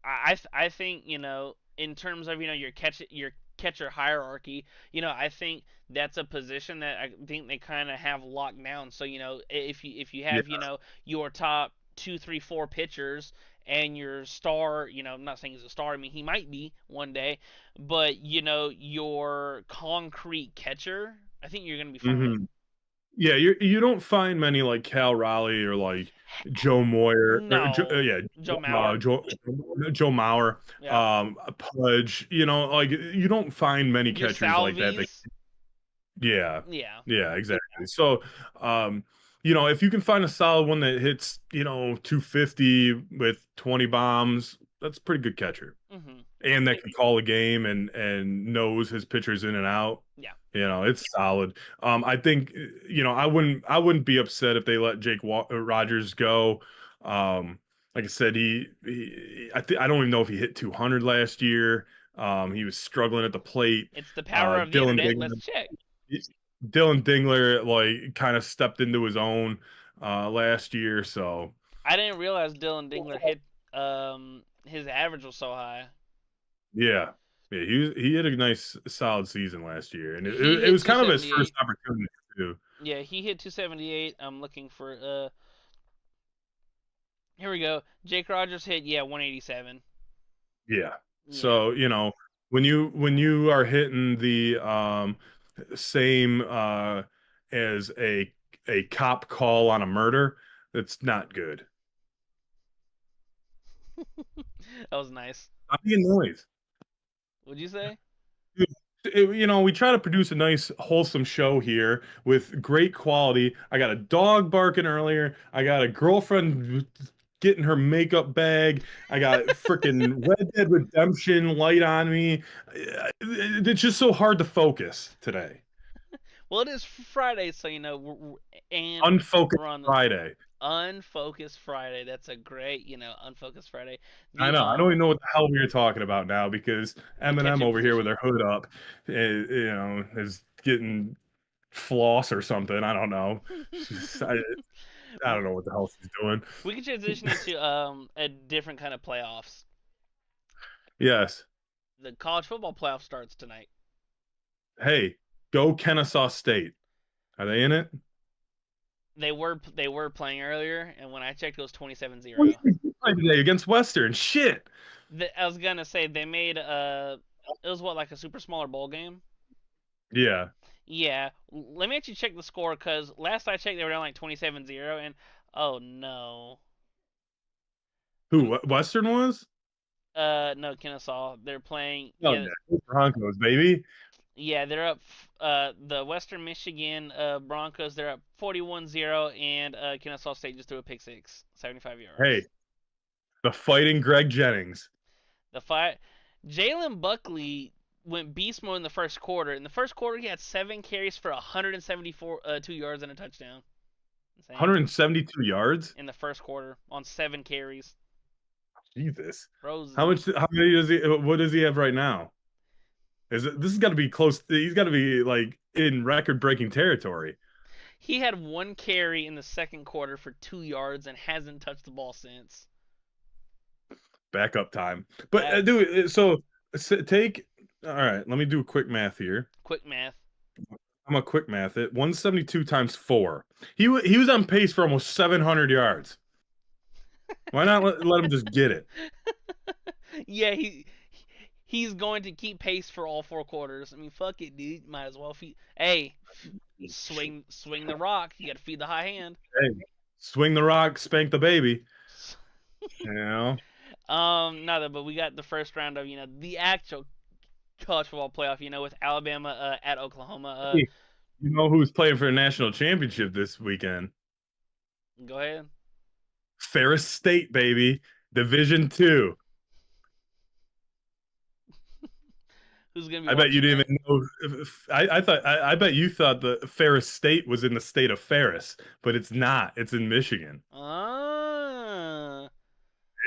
I think in terms of your catcher hierarchy, I think that's a position that I think they kind of have locked down. So if you Yeah. have your top two, three, four pitchers and your star, I'm not saying he's a star. I mean he might be one day, but your concrete catcher, I think you're gonna be fine. hmm Yeah, you don't find many like Cal Raleigh or like Joe Moyer or No, yeah, Joe Mauer. Joe Mauer, Yeah, Pudge. Like you don't find many your catchers like that. Salvies. Yeah, Yeah. yeah, exactly. So, if you can find a solid one that hits, 250 with 20 bombs, that's a pretty good catcher. Mhm. And that can call a game and knows his pitchers in and out. Yeah. It's solid. I think, I wouldn't be upset if they let Rogers go. Like I said, I don't even know if he hit 200 last year. He was struggling at the plate. It's the power of the Dylan internet. Let's Dingler, check. Dylan Dingler, like kind of stepped into his own last year. So I didn't realize Dylan Dingler hit his average was so high. yeah, yeah, he had a nice solid season last year, and He it hit was kind of his first 278. opportunity too. Yeah, he hit 278. I'm looking for here we go. Jake Rogers hit 187. Yeah. Yeah. So, when you are hitting the same as a cop call on a murder, that's not good. That was nice. Stop being noise. What'd you say? We try to produce a nice, wholesome show here with great quality. I got a dog barking earlier. I got a girlfriend getting her makeup bag. I got freaking Red Dead Redemption light on me. It's just so hard to focus today. Well, it is Friday, so and Unfocused we're on the Friday. Unfocused Friday. That's a great, Unfocused Friday. I The know. I don't even know what the hell we were talking about now because the Eminem catching over here with position. her hood up, is getting floss or something. I don't know. I don't know what the hell she's doing. We can transition into a different kind of playoffs. Yes. The college football playoff starts tonight. Hey, go Kennesaw State. Are they in it? They were playing earlier, and when I checked, it was 27-0. What did they play today against Western? Shit. I was gonna say they made it was what, like a super smaller bowl game. Yeah. Yeah, let me actually check the score because last I checked they were down like 27-0, and oh no. Who? Western was? No, Kennesaw. They're playing. Oh Yeah, yeah, Broncos, baby. yeah, they're up. The Western Michigan Broncos. They're up 41-0, and Kennesaw State just threw a pick six, 75 Hey, yards. the fighting Greg Jennings. The fight. Jalen Buckley went beast mode in the first quarter. In the first quarter, he had 7 carries for 174 2 yards and a touchdown. Insane. 172 yards. In the first quarter on 7 carries. Jesus. How Rosie. much? How many does he? What does he have right now? Is it? This has got to be close. He's got to be like in record-breaking territory. He had 1 carry in the second quarter for 2 yards and hasn't touched the ball since. Backup time. But That dude, so take. All right, let me do a quick math here. quick math. I'm a quick math it. 172 times 4. He was on pace for almost 700 yards. Why not let him just get it? Yeah, he's going to keep pace for all 4 quarters. I mean, fuck it, dude. Might as well feed. Hey, swing the rock. You got to feed the high hand. Hey, swing the rock, spank the baby. You know. No, but we got the first round of the actual college football playoff. With Alabama at Oklahoma. Hey, you know who's playing for a national championship this weekend? Go ahead. Ferris State, baby. Division two. Who's gonna be I bet you watching didn't that? even know. I bet you thought the Ferris State was in the state of Ferris, but it's not. It's in Michigan. Ah,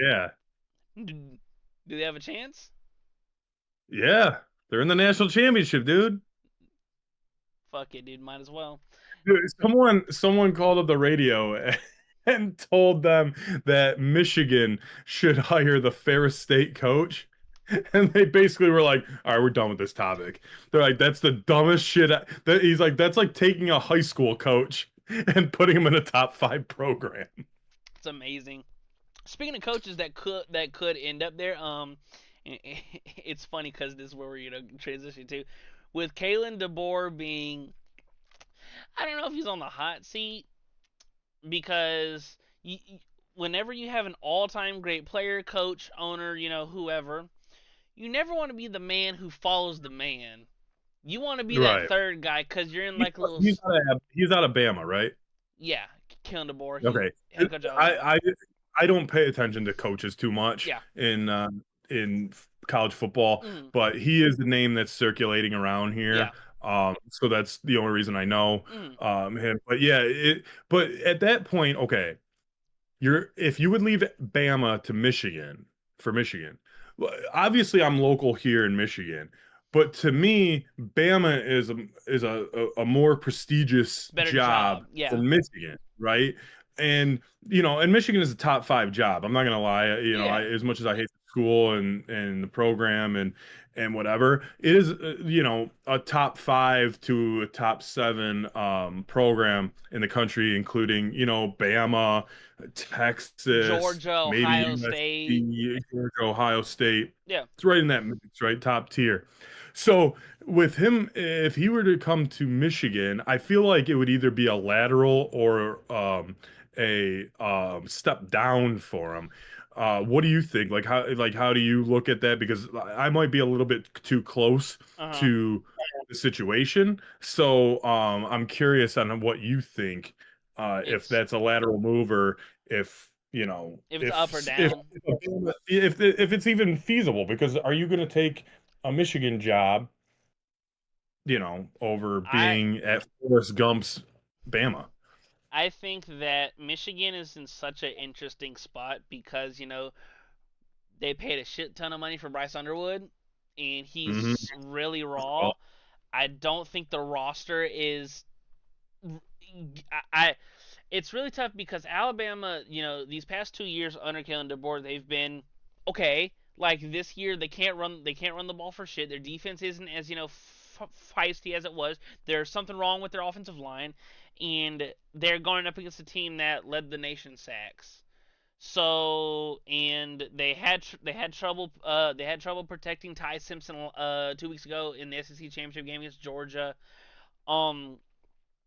Yeah. do they have a chance? Yeah. They're in the national championship, dude. Fuck it, dude. Might as well. Dude, someone called up the radio and told them that Michigan should hire the Ferris State coach. And they basically were like, "All right, we're done with this topic." They're like, "That's the dumbest shit." He's like, "That's like taking a high school coach and putting him in a top five program." It's amazing. Speaking of coaches that could end up there, it's funny because this is where we're transition to, with Kalen DeBoer being, I don't know if he's on the hot seat because whenever you have an all-time great player, coach, owner, whoever, you never want to be the man who follows the man. You want to be that Right. third guy because you're in He's, like a little, he's out of Bama, right? yeah, Kalen DeBoer. He Okay. head coach of Alabama. I don't pay attention to coaches too much Yeah. in college football, Mm, but he is the name that's circulating around here. yeah. So that's the only reason I know Mm, him. But yeah, but at that point, okay, if you would leave Bama to Michigan for Michigan, obviously I'm local here in Michigan, but to me, Bama is a more prestigious better job job. Yeah. than Michigan, right? And and Michigan is a top five job. I'm not gonna lie, Yeah. as much as I hate the school and the program and whatever, it is a top five to a top seven program in the country, including Bama, Texas, Georgia, maybe Ohio State. USC, Georgia, Ohio State. Yeah. It's right in that mix, right? Top tier. So with him, if he were to come to Michigan, I feel like it would either be a lateral or a step down for him. What do you think? How do you look at that? Because I might be a little bit too close Uh huh. to the situation. So I'm curious on what you think, if It's that's a lateral move or if if it's up or if down. if it's even feasible. Because are you going to take a Michigan job, over I being at Forrest Gump's Bama? I think that Michigan is in such an interesting spot because they paid a shit ton of money for Bryce Underwood, and Hmm. he's really raw. I don't think the roster is. I it's really tough because Alabama, these past 2 years under Kalen DeBoer, they've been okay. Like this year, they can't run the ball for shit. Their defense isn't as feisty as it was. There's something wrong with their offensive line, and they're going up against a team that led the nation sacks. So and they had trouble protecting Ty Simpson 2 weeks ago in the SEC championship game against Georgia. Um,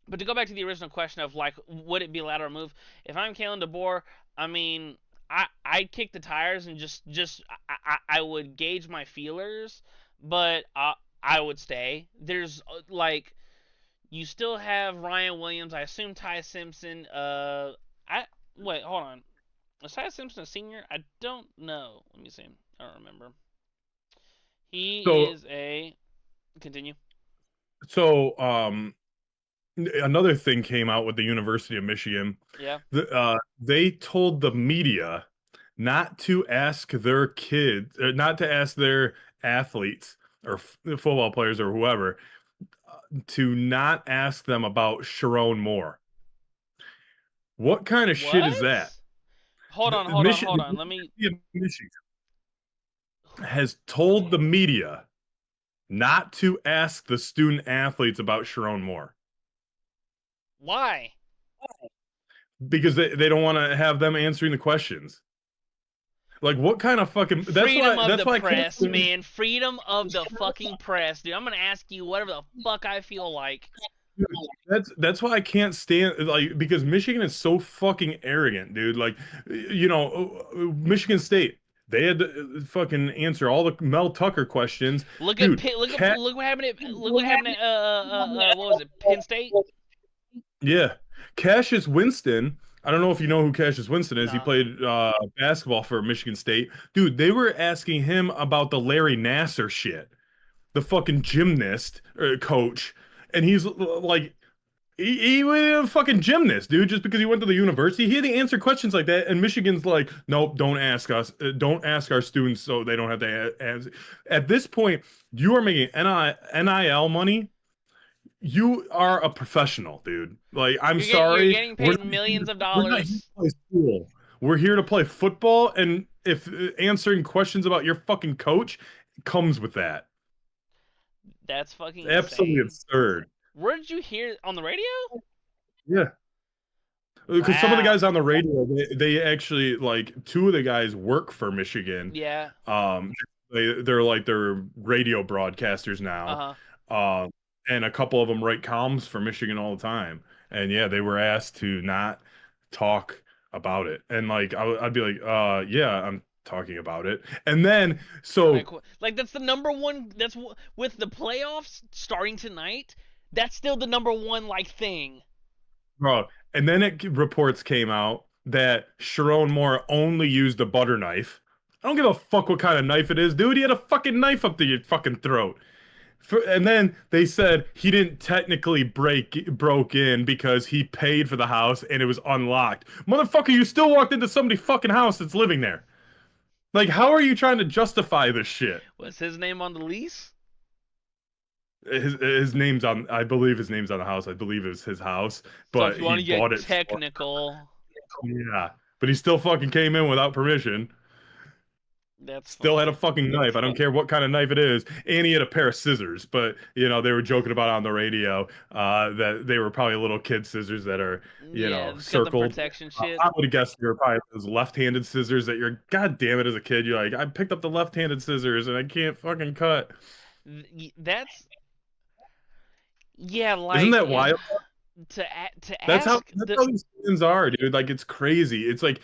but to go back to the original question of like, would it be a lateral move? If I'm Kalen DeBoer, I mean, I'd kick the tires and I would gauge my feelers, but I would stay. There's like you still have Ryan Williams. I assume Ty Simpson. I wait, hold on. Is Ty Simpson a senior? I don't know. Let me see. I don't remember. He So is a continue. so another thing came out with the University of Michigan. Yeah. They told the media not to ask their kids, not to ask their athletes or football players or whoever, to not ask them about Sharon Moore. What kind of shit is that? What? Hold on, The hold on, hold Michigan, on. Let me. Michigan has told the media not to ask the student athletes about Sharon Moore Why? because they don't want to have them answering the questions. Like what kind of fucking Freedom of that's the why I can't press, man. Freedom of the fucking press, dude. I'm gonna ask you whatever the fuck I feel like. that's why I can't stand like because Michigan is so fucking arrogant, dude. Like Michigan State, they had to fucking answer all the Mel Tucker questions. Look at Dude, Pitt. Cat Look what happened at. Look what happened at. What was it? Penn State. yeah. Cassius Winston, I don't know if you know who Cassius Winston is. He Nah. played basketball for Michigan State. Dude, they were asking him about the Larry Nasser shit, the fucking gymnast coach. And he's like, he was a fucking gymnast, dude, just because he went to the university. He had to answer questions like that. And Michigan's like, nope, don't ask us. Don't ask our students so they don't have to answer. At this point, you are making NIL money. You are a professional, dude. Like, I'm You're sorry. getting paid millions of We're not here to dollars. play school. We're here to play football. And if answering questions about your fucking coach comes with that, That's fucking it's absolutely insane. absurd. Where did you hear on the radio? Yeah. Because some of the Wow. guys on the radio, they actually like two of the guys work for Michigan. Yeah. Um, they're radio broadcasters Uh now. huh. Um, and a couple of them write columns for Michigan all the time. And yeah, they were asked to not talk about it. And like I'd be like, yeah, I'm talking about it. And then Like, so like that's the number one. With the playoffs starting tonight. That's still the number one like thing. bro, and then reports came out that Sharon Moore only used a butter knife. I don't give a fuck what kind of knife it is, dude. He had a fucking knife up to your fucking throat. And then they said he didn't technically broke in because he paid for the house and it was unlocked. Motherfucker, you still walked into somebody's fucking house that's living there. Like, how are you trying to justify this shit? Was his name on the lease? His name's on, I believe his name's on the house. I believe it was his house, So if but you he want to bought get it for, technical, yeah. But he still fucking came in without permission. that's Still had a funny. fucking knife. I don't care what kind of knife it is. And he had a pair of scissors. But, you know, they were joking about it on the radio that they were probably little kid scissors that are, you Yeah, know, it's got the circled. protection shit. I would have guessed they were probably those left-handed scissors that you're, god damn it, as a kid, you're like, I picked up the left-handed scissors and I can't fucking cut. That's yeah, Isn't like that wild? to ask That's the how these fans are, dude. Like it's crazy. It's like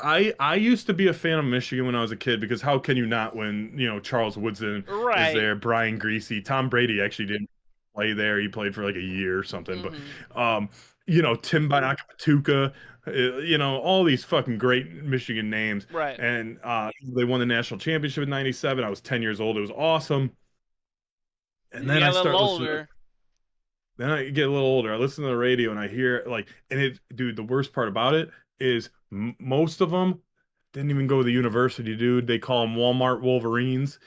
I used to be a fan of Michigan when I was a kid because how can you not when, you know, Charles Woodson is right. there, Brian Greasy, Tom Brady actually didn't play there. He played for like a year or something. But Hmm. um, you know, Tim Bonacapatuca, you know, all these fucking great Michigan names. Right. And they won the national championship in '97. I was 10 years old. It was awesome. And You then got I a little start listening. older. Then I get a little older. I listen to the radio and I hear like, and it, dude, the worst part about it is most of them didn't even go to the university, dude. They call them Walmart Wolverines,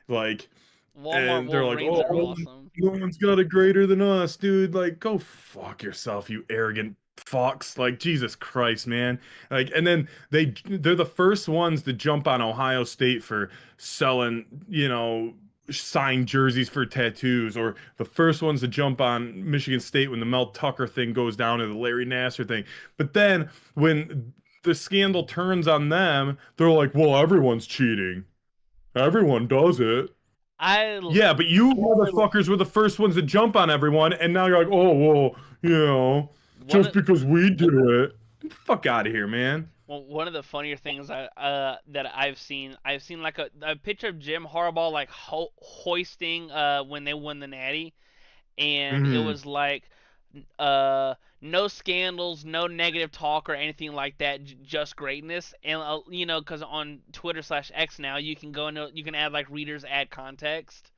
like, Walmart and they're like, Wolverines oh, are awesome. no one's got it greater than us, dude. Like, go fuck yourself, you arrogant fox. Like, Jesus Christ, man. Like, and then they're the first ones to jump on Ohio State for selling, you know, signed jerseys for tattoos, or the first ones to jump on Michigan State when the Mel Tucker thing goes down, or the Larry Nasser thing. But then when the scandal turns on them, they're like, well, everyone's cheating. Everyone does it. I Yeah, but you motherfuckers were the first ones to jump on everyone, and now you're like, oh, well, one just of because we do it. Get the fuck out of here, man. well, one of the funnier things that I've seen like a picture of Jim Harbaugh like hoisting when they won the Natty, and it Hmm. was like uh no scandals, no negative talk or anything like that, just greatness. And because on Twitter/X now you can go into, you can add like readers add context.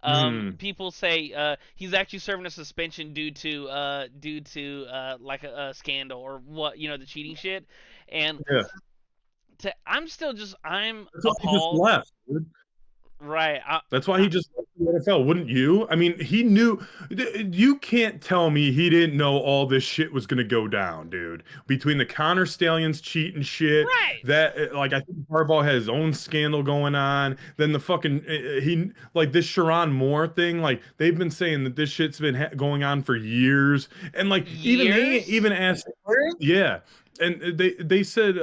Hmm. People say he's actually serving a suspension due to like a scandal or what, the cheating shit. And Yeah. I'm That's why he just appalled. left, dude. Right. That's why he just left the NFL, wouldn't you? I mean, he knew. You can't tell me he didn't know all this shit was gonna go down, dude. Between the Connor Stallions cheating shit, Right. that like I think Harbaugh had his own scandal going on. Then the fucking he like this Sharon Moore thing. Like they've been saying that this shit's been going on for years, and like even they Years. even asked, yeah, and they said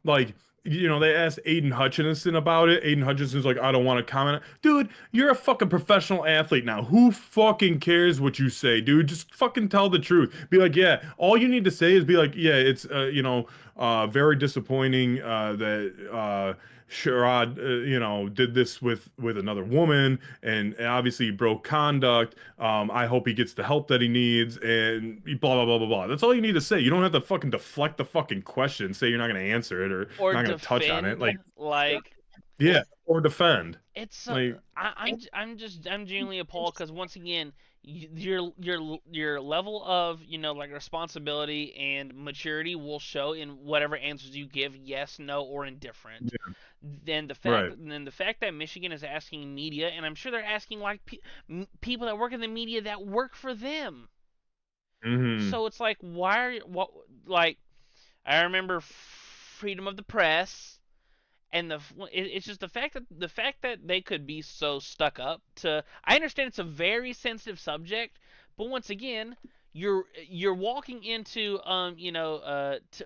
like they asked Aiden Hutchinson about it. Aiden Hutchinson's like, I don't want to comment. Dude, you're a fucking professional athlete now. Who fucking cares what you say, dude? Just fucking tell the truth. Be like, yeah, all you need to say is be like, yeah, it's, very disappointing that Sherrod, did this with another woman, and obviously he broke conduct. I hope he gets the help that he needs, and blah blah blah blah blah. That's all you need to say. You don't have to fucking deflect the fucking question, say you're not going to answer it or Or not going to touch on it. defend, Like, like, yeah, or defend. it's Like, I'm genuinely appalled because once again, your level of like responsibility and maturity will show in whatever answers you give, yes, no, or indifferent. yeah, right. Then the fact that Michigan is asking media, and I'm sure they're asking like people that work in the media that work for them. Hmm. So it's like, why are what like I remember freedom of the press, and it's just the fact that they could be so stuck up to. I understand it's a very sensitive subject, but once again, you're walking into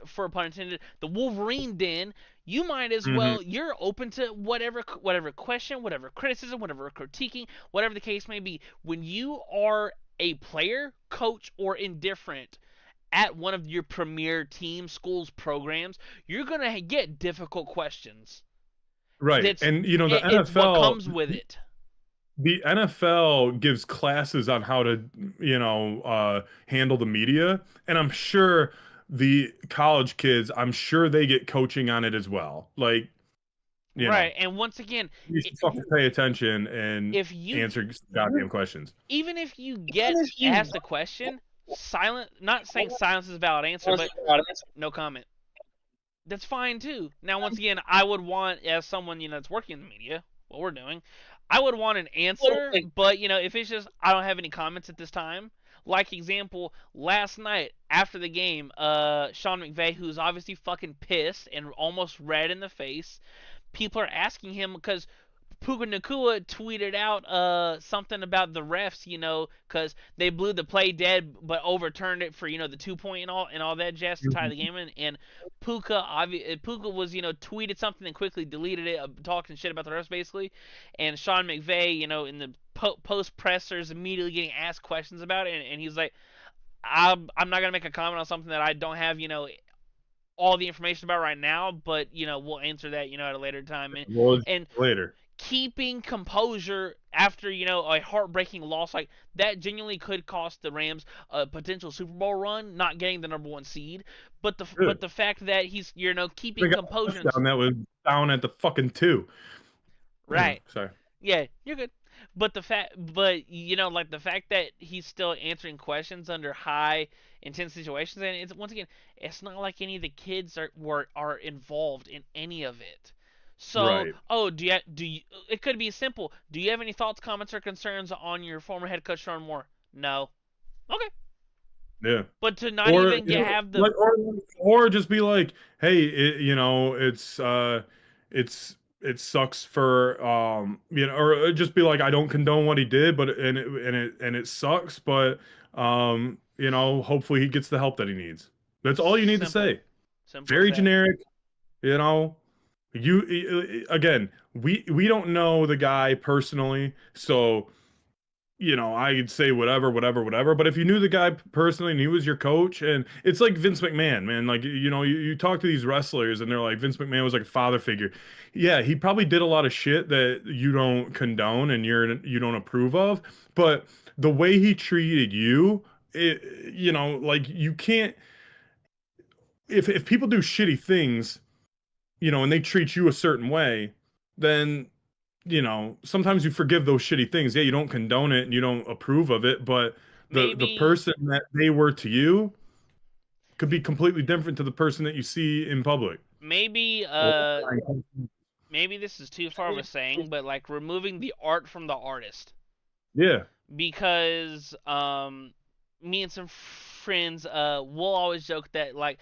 for pun intended, the Wolverine den. You might as Hmm. well, you're open to whatever question, whatever criticism, whatever critiquing, whatever the case may be. When you are a player, coach, or indifferent at one of your premier team schools programs, you're gonna get difficult questions. Right. That's And the it's what NFL comes with it. the NFL gives classes on how to, handle the media, and I'm sure the college kids, I'm sure they get coaching on it as well. Like, you know, Right, and once again, you should fucking pay attention and if you answer goddamn questions. even if you get asked a question, silent, not saying silence is a valid answer, but no comment. That's fine too. Now, once again, I would want, as someone that's working in the media, what we're doing, I would want an answer. But if it's just I don't have any comments at this time. Like example, last night after the game, Sean McVay, who's obviously fucking pissed and almost red in the face, people are asking him because Puka Nakua tweeted out something about the refs, because they blew the play dead but overturned it for the 2 point and all that jazz to tie the game in. And Puka was tweeted something and quickly deleted it, talking shit about the refs basically. And Sean McVay, in the post pressers, immediately getting asked questions about it, and he's like, I'm not gonna make a comment on something that I don't have all the information about right now, but we'll answer that at a later time. Well, And later. keeping composure after a heartbreaking loss like that genuinely could cost the Rams a potential Super Bowl run, not getting the number 1 seed. But Good. the fact that he's They keeping got a composure, touchdown that was down at the fucking two. Anyway, right? sorry. Yeah, you're good. But like the fact that he's still answering questions under high intense situations, and it's once again, it's not like any of the kids are involved in any of it. So, Right. oh, do you? It could be simple. Do you have any thoughts, comments, or concerns on your former head coach Sean Moore? No. Okay. Yeah. But to not Or even get have the like or just be like, hey, it's it sucks for or just be like, I don't condone what he did, but and it sucks, but hopefully he gets the help that he needs. That's all you need to simple, say. Simple as Very that. generic, you know. You again, we don't know the guy personally, so I could say whatever, whatever, whatever. But if you knew the guy personally and he was your coach, and it's like Vince McMahon, man, like you talk to these wrestlers and they're like Vince McMahon was like a father figure. Yeah, he probably did a lot of shit that you don't condone and you don't approve of, but the way he treated you, like you can't if people do shitty things, and they treat you a certain way, then sometimes you forgive those shitty things. Yeah, you don't condone it and you don't approve of it, but the Maybe person that they were to you could be completely different to the person that you see in public. maybe Or- maybe this is too far of a saying, but like removing the art from the artist. Yeah, Because me and some friends will always joke that like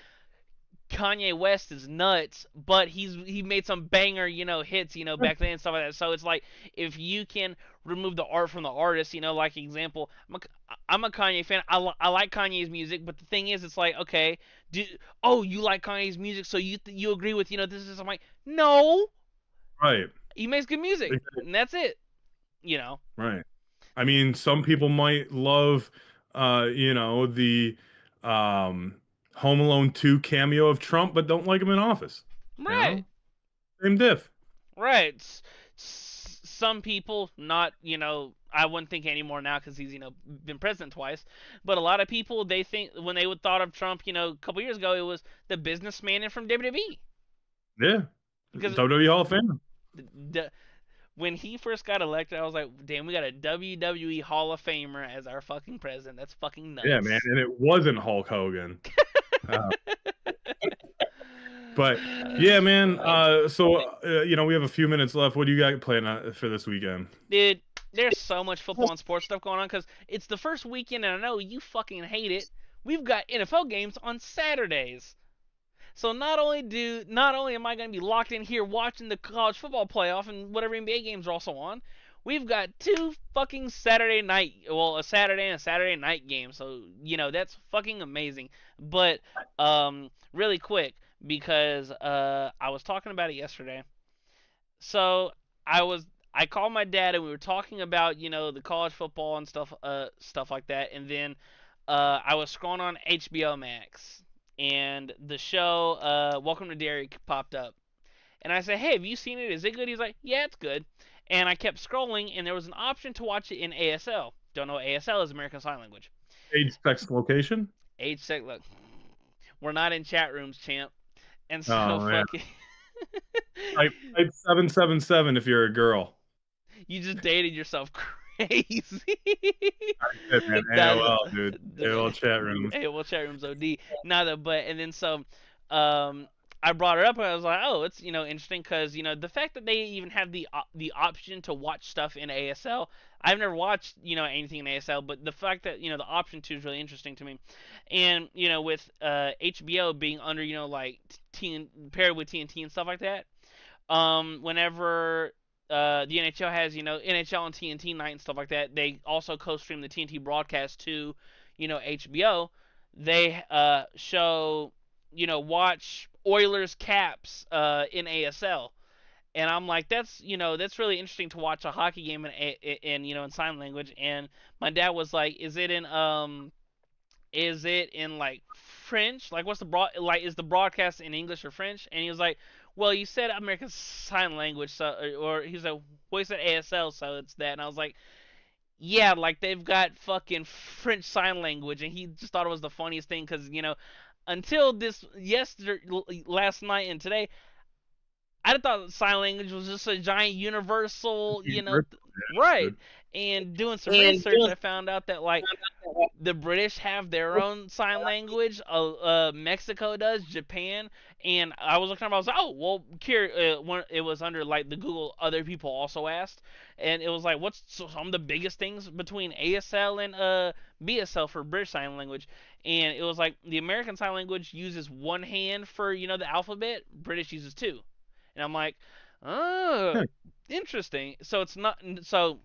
Kanye West is nuts, but he made some banger, hits, back then and stuff like that. So it's like if you can remove the art from the artist, like example, I'm a Kanye fan. I like Kanye's music, but the thing is, it's like okay, you like Kanye's music, so you agree with this is I'm like no, right. he makes good music, and that's it, you know. Right. I mean, some people might love the um Home Alone 2 cameo of Trump, but don't like him in office. You Right. know? Same diff. Right. Some people, not, I wouldn't think anymore now because he's, been president twice. But a lot of people, they think when they would thought of Trump, a couple years ago, it was the businessman from WWE. Yeah. Because WWE Hall of Fame. the, when he first got elected, I was like, damn, we got a WWE Hall of Famer as our fucking president. That's fucking Yeah, man, nuts. and it wasn't Hulk Hogan. Uh, but yeah, man. We have a few minutes left. What do you got planned for this weekend? Dude, there's so much football and sports stuff going on because it's the first weekend, and I know you fucking hate it. We've got NFL games on Saturdays. So not only am I going to be locked in here watching the college football playoff and whatever NBA games are also on, we've got two fucking a Saturday and a Saturday night game. So, that's fucking amazing. But really quick because I was talking about it yesterday. So, I called my dad and we were talking about, the college football and stuff like that, and then I was scrolling on HBO Max and the show Welcome to Derry popped up. And I said, "Hey, have you seen it? Is it good?" He's like, "Yeah, it's good." And I kept scrolling, and there was an option to watch it in ASL. Don't know what ASL is, American Sign Language. Age, sex, location. Age, sex, look, we're not in chat rooms, champ. And so Oh man, fucking, type 777 if you're a girl. you just dated yourself crazy. I did, man. That's AOL, dude. AOL chat rooms. hey, well, chat rooms OD. Neither, but and then so, um, I brought it up and I was like, oh, it's interesting because the fact that they even have the option to watch stuff in ASL. I've never watched anything in ASL, but the fact that the option to is really interesting to me, and with HBO being under like paired with TNT and stuff like that. Whenever the NHL has NHL and TNT night and stuff like that, they also co-stream the TNT broadcast to HBO. They show watch Oilers Caps in ASL, and I'm like that's really interesting to watch a hockey game in sign language. And my dad was like, is it in like French? Like what's is the broadcast in English or French? And he was like, well, you said American Sign Language, so or he's like, well, he said ASL, so it's that. And I was like, yeah, like they've got fucking French Sign Language, and he just thought it was the funniest thing because until last night and today, I thought sign language was just a giant universal, right. And doing some research, I found out that like the British have their own sign language. Mexico does, Japan, and I was looking up. I was like, oh, well, when it was under like the Google, other people also asked, and it was like, what's some of the biggest things between ASL and BSL for British Sign Language? And it was like the American Sign Language uses one hand for the alphabet. British uses two, and I'm like, oh, interesting. So it's not so.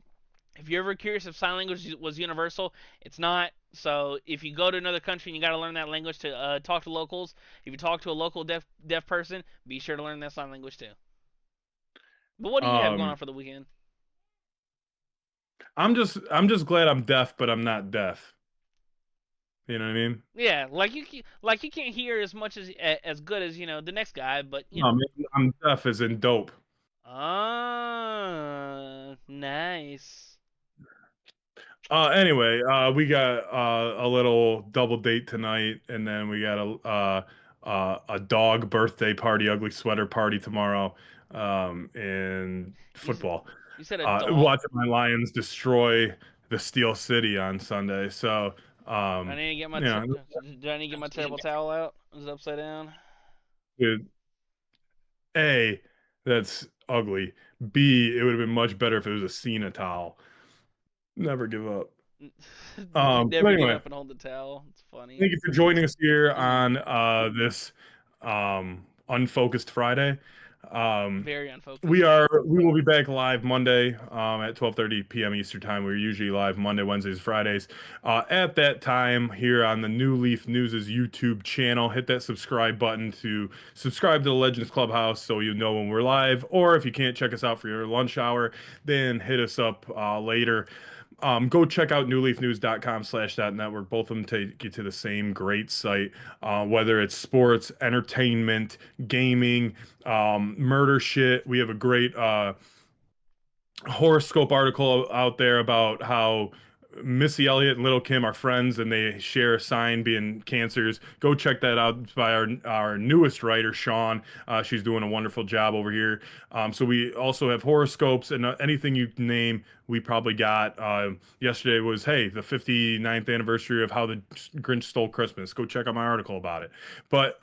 If you're ever curious if sign language was universal, it's not. So if you go to another country and you got to learn that language to talk to locals, if you talk to a local deaf person, be sure to learn that sign language too. But what do you have going on Um, for the weekend? I'm just glad I'm deaf, but I'm not deaf. You know what I mean? Yeah, like you can't hear as much as good as the next guy, but No, man, I'm deaf as in dope. nice. Anyway, we got a little double date tonight, and then we got a dog birthday party, ugly sweater party tomorrow, and You football. you said a dog. Watching my Lions destroy the Steel City on Sunday. So, Do I need to get my you know, do I need to get my terrible towel out? Is it upside down? dude, A, that's ugly. B, it would have been much better if it was a Cena towel. Never give up. But Never give anyway. up and hold the towel. It's funny. Thank you for joining us here Mhm. on this unfocused Friday. Um, Very unfocused. we will be back live Monday at 12:30 p.m. Eastern Time. We're usually live Monday, Wednesdays, Fridays. At that time, here on the New Leaf News' YouTube channel, hit that subscribe button to subscribe to the Legends Clubhouse so you know when we're live. Or if you can't check us out for your lunch hour, then hit us up later. Go check out newleafnews.com/network. Both of them take you to the same great site, whether it's sports, entertainment, gaming, murder shit. We have a great horoscope article out there about how Missy Elliott and Little Kim are friends and they share a sign being cancers. Go check that out by our newest writer, Sean. She's doing a wonderful job over here. So we also have horoscopes and anything you name, we probably got. Yesterday was, hey, the 59th anniversary of how the Grinch stole Christmas. Go check out my article about it. But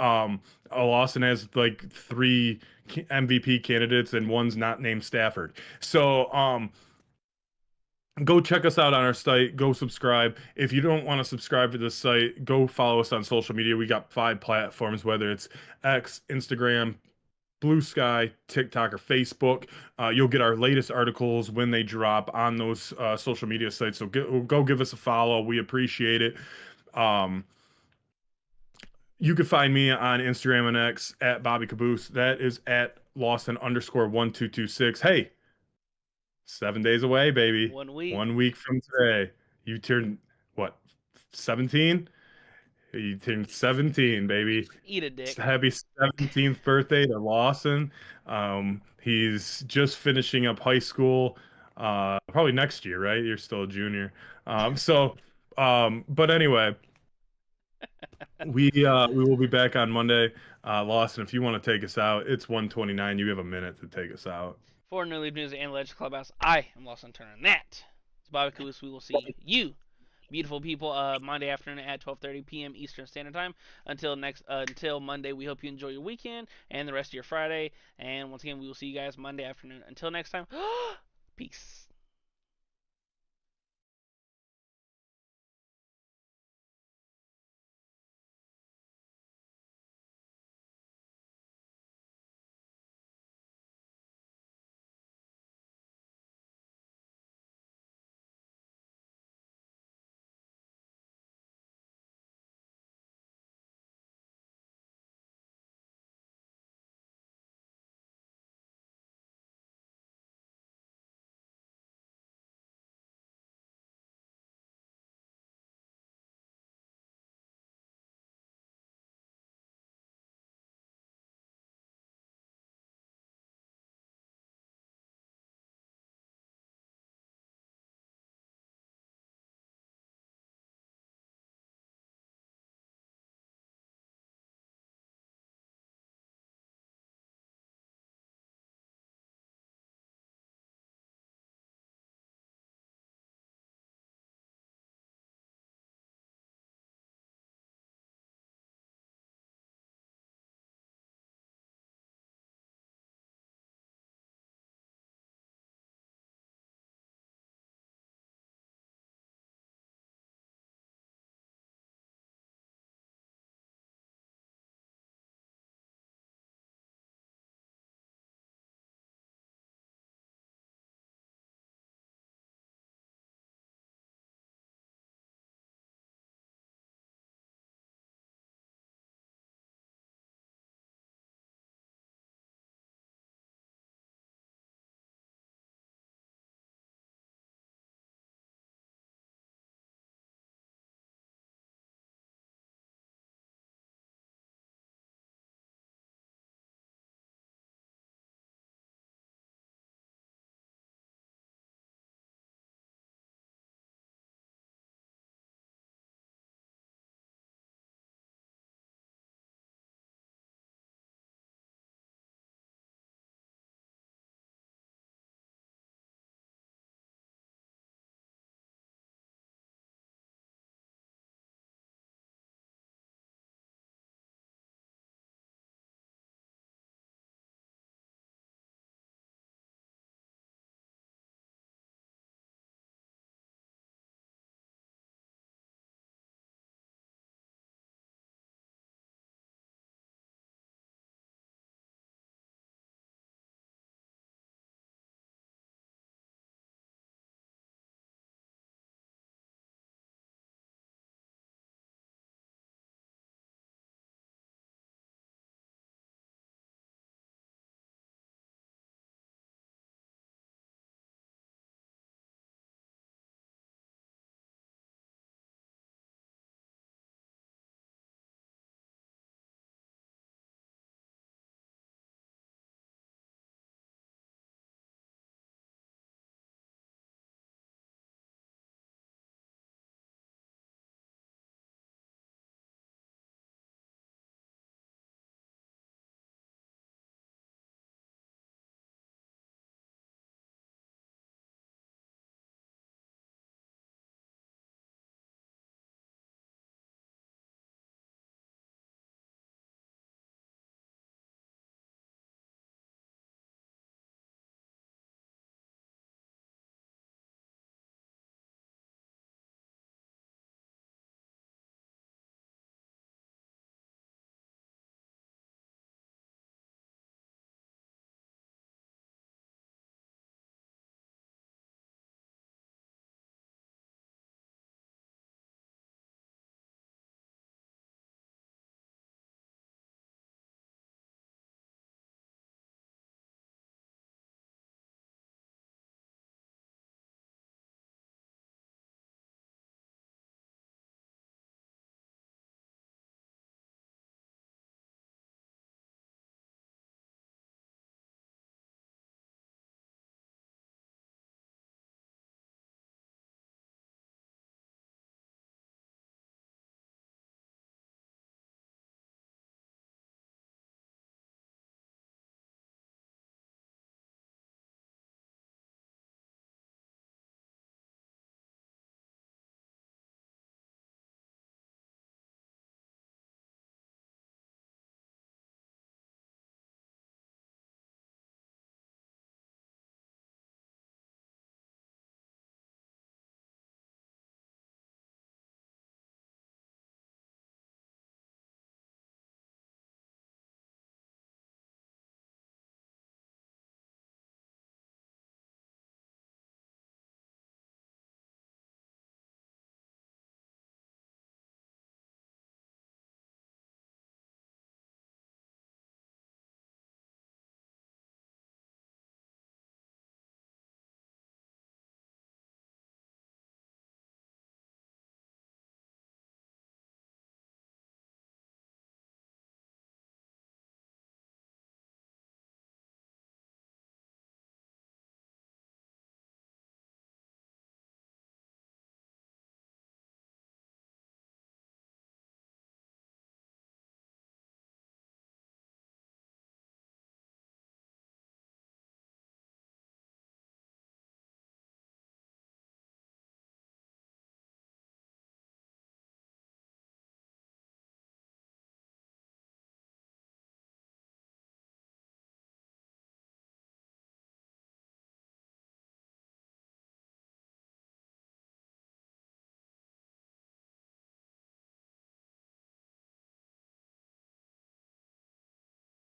Lawson has like three MVP candidates and one's not named Stafford. So go check us out on our site. Go subscribe. If you don't want to subscribe to this site, go follow us on social media. We got 5 platforms, whether it's X, Instagram, Blue Sky, TikTok, or Facebook. You'll get our latest articles when they drop on those social media sites. So go give us a follow. We appreciate it. Um, you can find me on Instagram and X at Bobby Caboose. That is at Lawson_1226. Hey, 7 days away, baby. 1 week. 1 week from today. You turned what, 17? You turned 17, baby. Eat a dick. Happy 17th birthday to Lawson. He's just finishing up high school. Probably next year, right? You're still a junior. But anyway, we will be back on Monday. Lawson, if you want to take us out, it's 1:29. You have a minute to take us out. For New Leaf News and Legends Clubhouse, I am Lawson Turner. And that is Bobby Caboose. We will see you, beautiful people, Monday afternoon at 12:30 p.m. Eastern Standard Time. Until Monday, we hope you enjoy your weekend and the rest of your Friday. And once again, we will see you guys Monday afternoon. Until next time, peace.